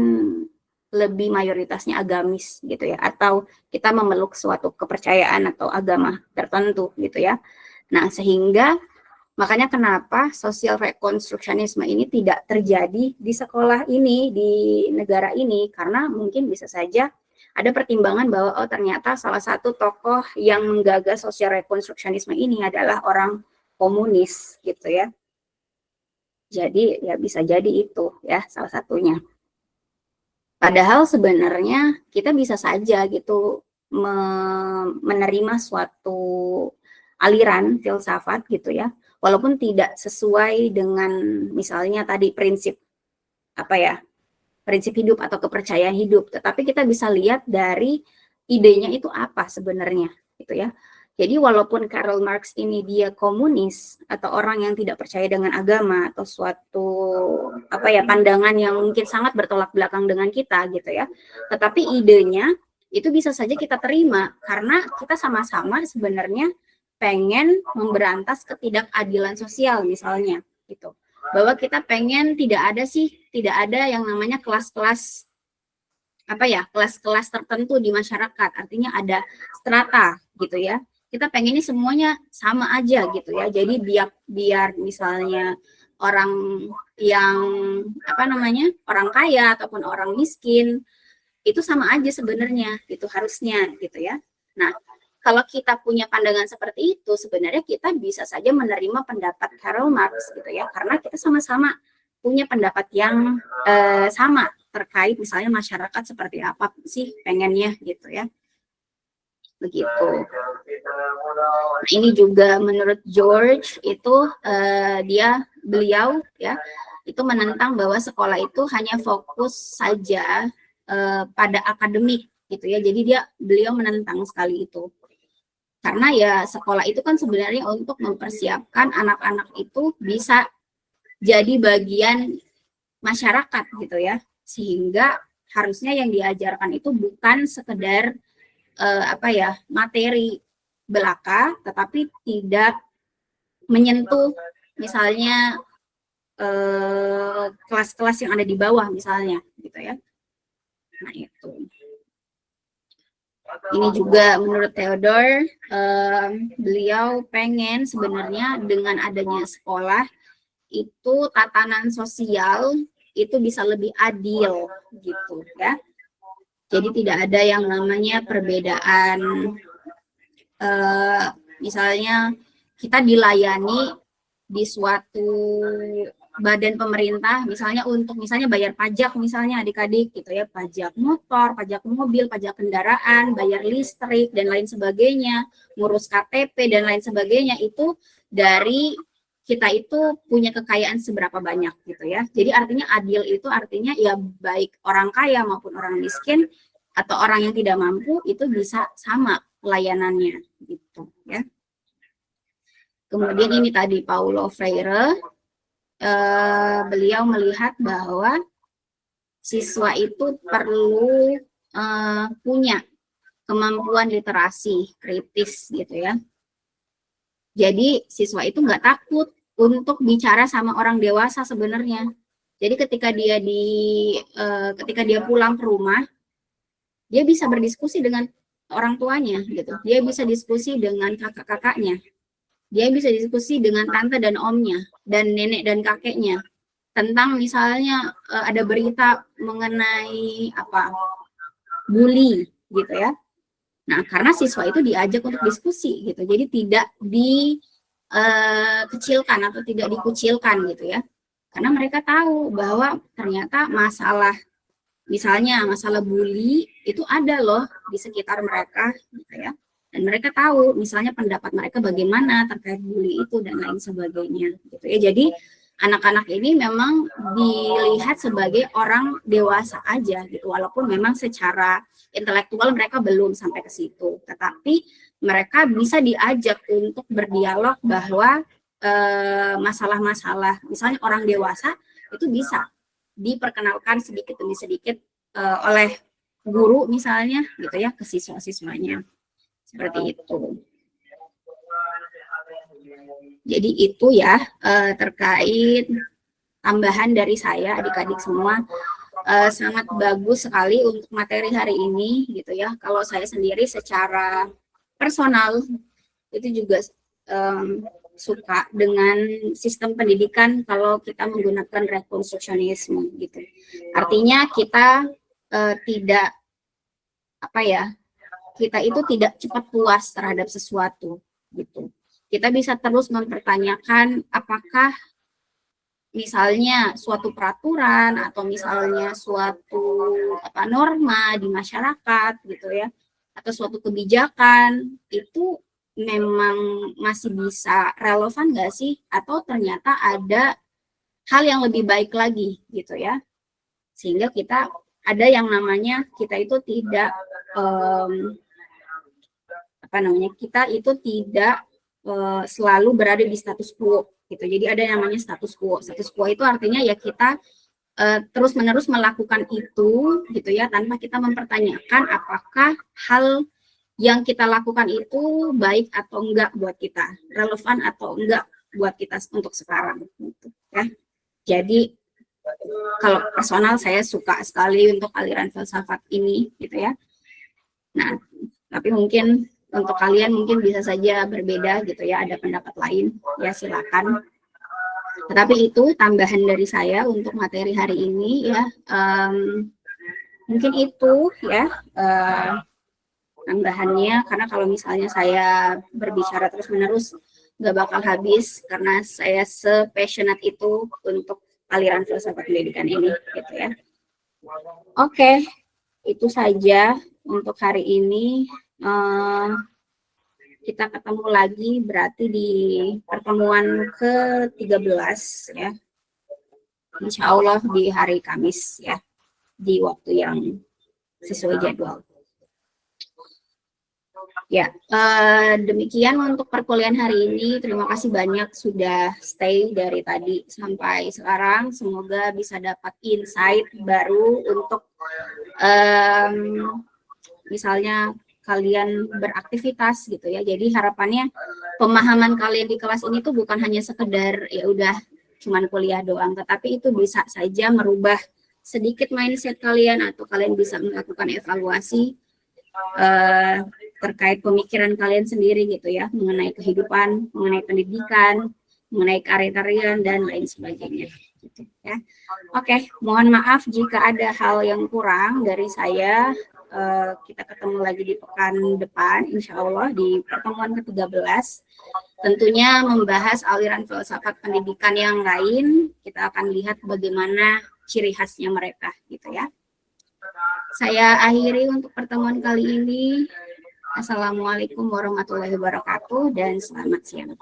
lebih mayoritasnya agamis gitu ya, atau kita memeluk suatu kepercayaan atau agama tertentu gitu ya. Nah, sehingga makanya kenapa sosial rekonstruksionisme ini tidak terjadi di sekolah ini, di negara ini, karena mungkin bisa saja ada pertimbangan bahwa oh ternyata salah satu tokoh yang menggagas sosial rekonstruksionisme ini adalah orang komunis gitu ya. Jadi ya bisa jadi itu ya salah satunya. Padahal sebenarnya kita bisa saja gitu menerima suatu aliran filsafat gitu ya, walaupun tidak sesuai dengan misalnya tadi prinsip prinsip hidup atau kepercayaan hidup, tetapi kita bisa lihat dari idenya itu apa sebenarnya gitu ya. Jadi walaupun Karl Marx ini dia komunis atau orang yang tidak percaya dengan agama atau suatu pandangan yang mungkin sangat bertolak belakang dengan kita gitu ya, tetapi idenya itu bisa saja kita terima karena kita sama-sama sebenarnya pengen memberantas ketidakadilan sosial misalnya gitu. Bahwa kita pengen tidak ada yang namanya kelas-kelas kelas-kelas tertentu di masyarakat, artinya ada strata gitu ya. Kita pengennya semuanya sama aja gitu ya. Jadi biar misalnya orang yang orang kaya ataupun orang miskin itu sama aja sebenarnya, itu harusnya gitu ya. Nah, kalau kita punya pandangan seperti itu, sebenarnya kita bisa saja menerima pendapat Karl Marx gitu ya, karena kita sama-sama punya pendapat yang sama terkait misalnya masyarakat seperti apa sih pengennya gitu ya. Begitu. Nah, ini juga menurut George itu beliau ya itu menentang bahwa sekolah itu hanya fokus saja pada akademik gitu ya. Jadi beliau menentang sekali itu. Karena ya sekolah itu kan sebenarnya untuk mempersiapkan anak-anak itu bisa jadi bagian masyarakat gitu ya. Sehingga harusnya yang diajarkan itu bukan sekedar materi belaka, tetapi tidak menyentuh misalnya kelas-kelas yang ada di bawah misalnya gitu ya. Nah itu. Ini juga menurut Theodore, beliau pengen sebenarnya dengan adanya sekolah itu tatanan sosial itu bisa lebih adil gitu ya. Jadi tidak ada yang namanya perbedaan, misalnya kita dilayani di suatu badan pemerintah, misalnya untuk bayar pajak misalnya adik-adik gitu ya, pajak motor, pajak mobil, pajak kendaraan, bayar listrik dan lain sebagainya, ngurus KTP dan lain sebagainya, itu dari kita itu punya kekayaan seberapa banyak gitu ya. Jadi artinya adil itu artinya ya baik orang kaya maupun orang miskin atau orang yang tidak mampu itu bisa sama layanannya gitu ya. Kemudian ini tadi Paulo Freire, beliau melihat bahwa siswa itu perlu punya kemampuan literasi kritis gitu ya. Jadi siswa itu nggak takut untuk bicara sama orang dewasa sebenarnya. Jadi ketika dia pulang ke rumah, dia bisa berdiskusi dengan orang tuanya gitu. Dia bisa diskusi dengan kakak-kakaknya. Dia bisa diskusi dengan tante dan omnya dan nenek dan kakeknya tentang misalnya ada berita mengenai bully gitu ya. Nah, karena siswa itu diajak untuk diskusi gitu, jadi tidak dikecilkan atau tidak dikucilkan gitu ya, karena mereka tahu bahwa ternyata masalah bully itu ada loh di sekitar mereka gitu ya, dan mereka tahu misalnya pendapat mereka bagaimana terkait bully itu dan lain sebagainya gitu ya. Jadi anak-anak ini memang dilihat sebagai orang dewasa aja gitu, walaupun memang secara intelektual mereka belum sampai ke situ, tetapi mereka bisa diajak untuk berdialog bahwa masalah-masalah misalnya orang dewasa itu bisa diperkenalkan sedikit demi sedikit oleh guru misalnya gitu ya ke siswa-siswanya, seperti itu. Jadi itu ya terkait tambahan dari saya, adik-adik semua. Sangat bagus sekali untuk materi hari ini gitu ya. Kalau saya sendiri secara personal itu juga suka dengan sistem pendidikan kalau kita menggunakan rekonstruksionisme gitu. Artinya kita tidak kita itu tidak cepat puas terhadap sesuatu gitu. Kita bisa terus mempertanyakan apakah misalnya suatu peraturan atau misalnya suatu norma di masyarakat gitu ya, atau suatu kebijakan itu memang masih bisa relevan nggak sih, atau ternyata ada hal yang lebih baik lagi gitu ya, sehingga kita ada yang namanya kita itu tidak kita itu tidak selalu berada di status quo gitu. Jadi ada yang namanya status quo. Status quo itu artinya ya kita terus-menerus melakukan itu gitu ya, tanpa kita mempertanyakan apakah hal yang kita lakukan itu baik atau enggak buat kita, relevan atau enggak buat kita untuk sekarang gitu ya. Jadi kalau personal saya suka sekali untuk aliran filsafat ini gitu ya. Nah, tapi mungkin untuk kalian mungkin bisa saja berbeda gitu ya, ada pendapat lain, ya silakan. Tetapi itu tambahan dari saya untuk materi hari ini ya. Mungkin itu ya tambahannya, karena kalau misalnya saya berbicara terus-menerus nggak bakal habis, karena saya se-passionate itu untuk aliran filsafat pendidikan ini gitu ya. Oke, itu saja untuk hari ini. Kita ketemu lagi berarti di pertemuan ke-13 ya. Insya Allah di hari Kamis ya, di waktu yang sesuai jadwal. Ya, demikian untuk perkuliahan hari ini. Terima kasih banyak sudah stay dari tadi sampai sekarang. Semoga bisa dapat insight baru untuk misalnya kalian beraktivitas gitu ya. Jadi harapannya pemahaman kalian di kelas ini tuh bukan hanya sekedar ya udah cuman kuliah doang, tetapi itu bisa saja merubah sedikit mindset kalian, atau kalian bisa melakukan evaluasi terkait pemikiran kalian sendiri gitu ya, mengenai kehidupan, mengenai pendidikan, mengenai karir-karian dan lain sebagainya gitu ya. Oke, mohon maaf jika ada hal yang kurang dari saya. Kita ketemu lagi di pekan depan, insya Allah di pertemuan ke-13. Tentunya membahas aliran filsafat pendidikan yang lain. Kita akan lihat bagaimana ciri khasnya mereka, gitu ya. Saya akhiri untuk pertemuan kali ini. Assalamualaikum warahmatullahi wabarakatuh dan selamat siang.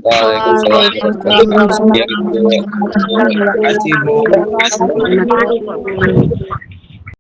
Waalaikumsalam. Terima kasih Bu.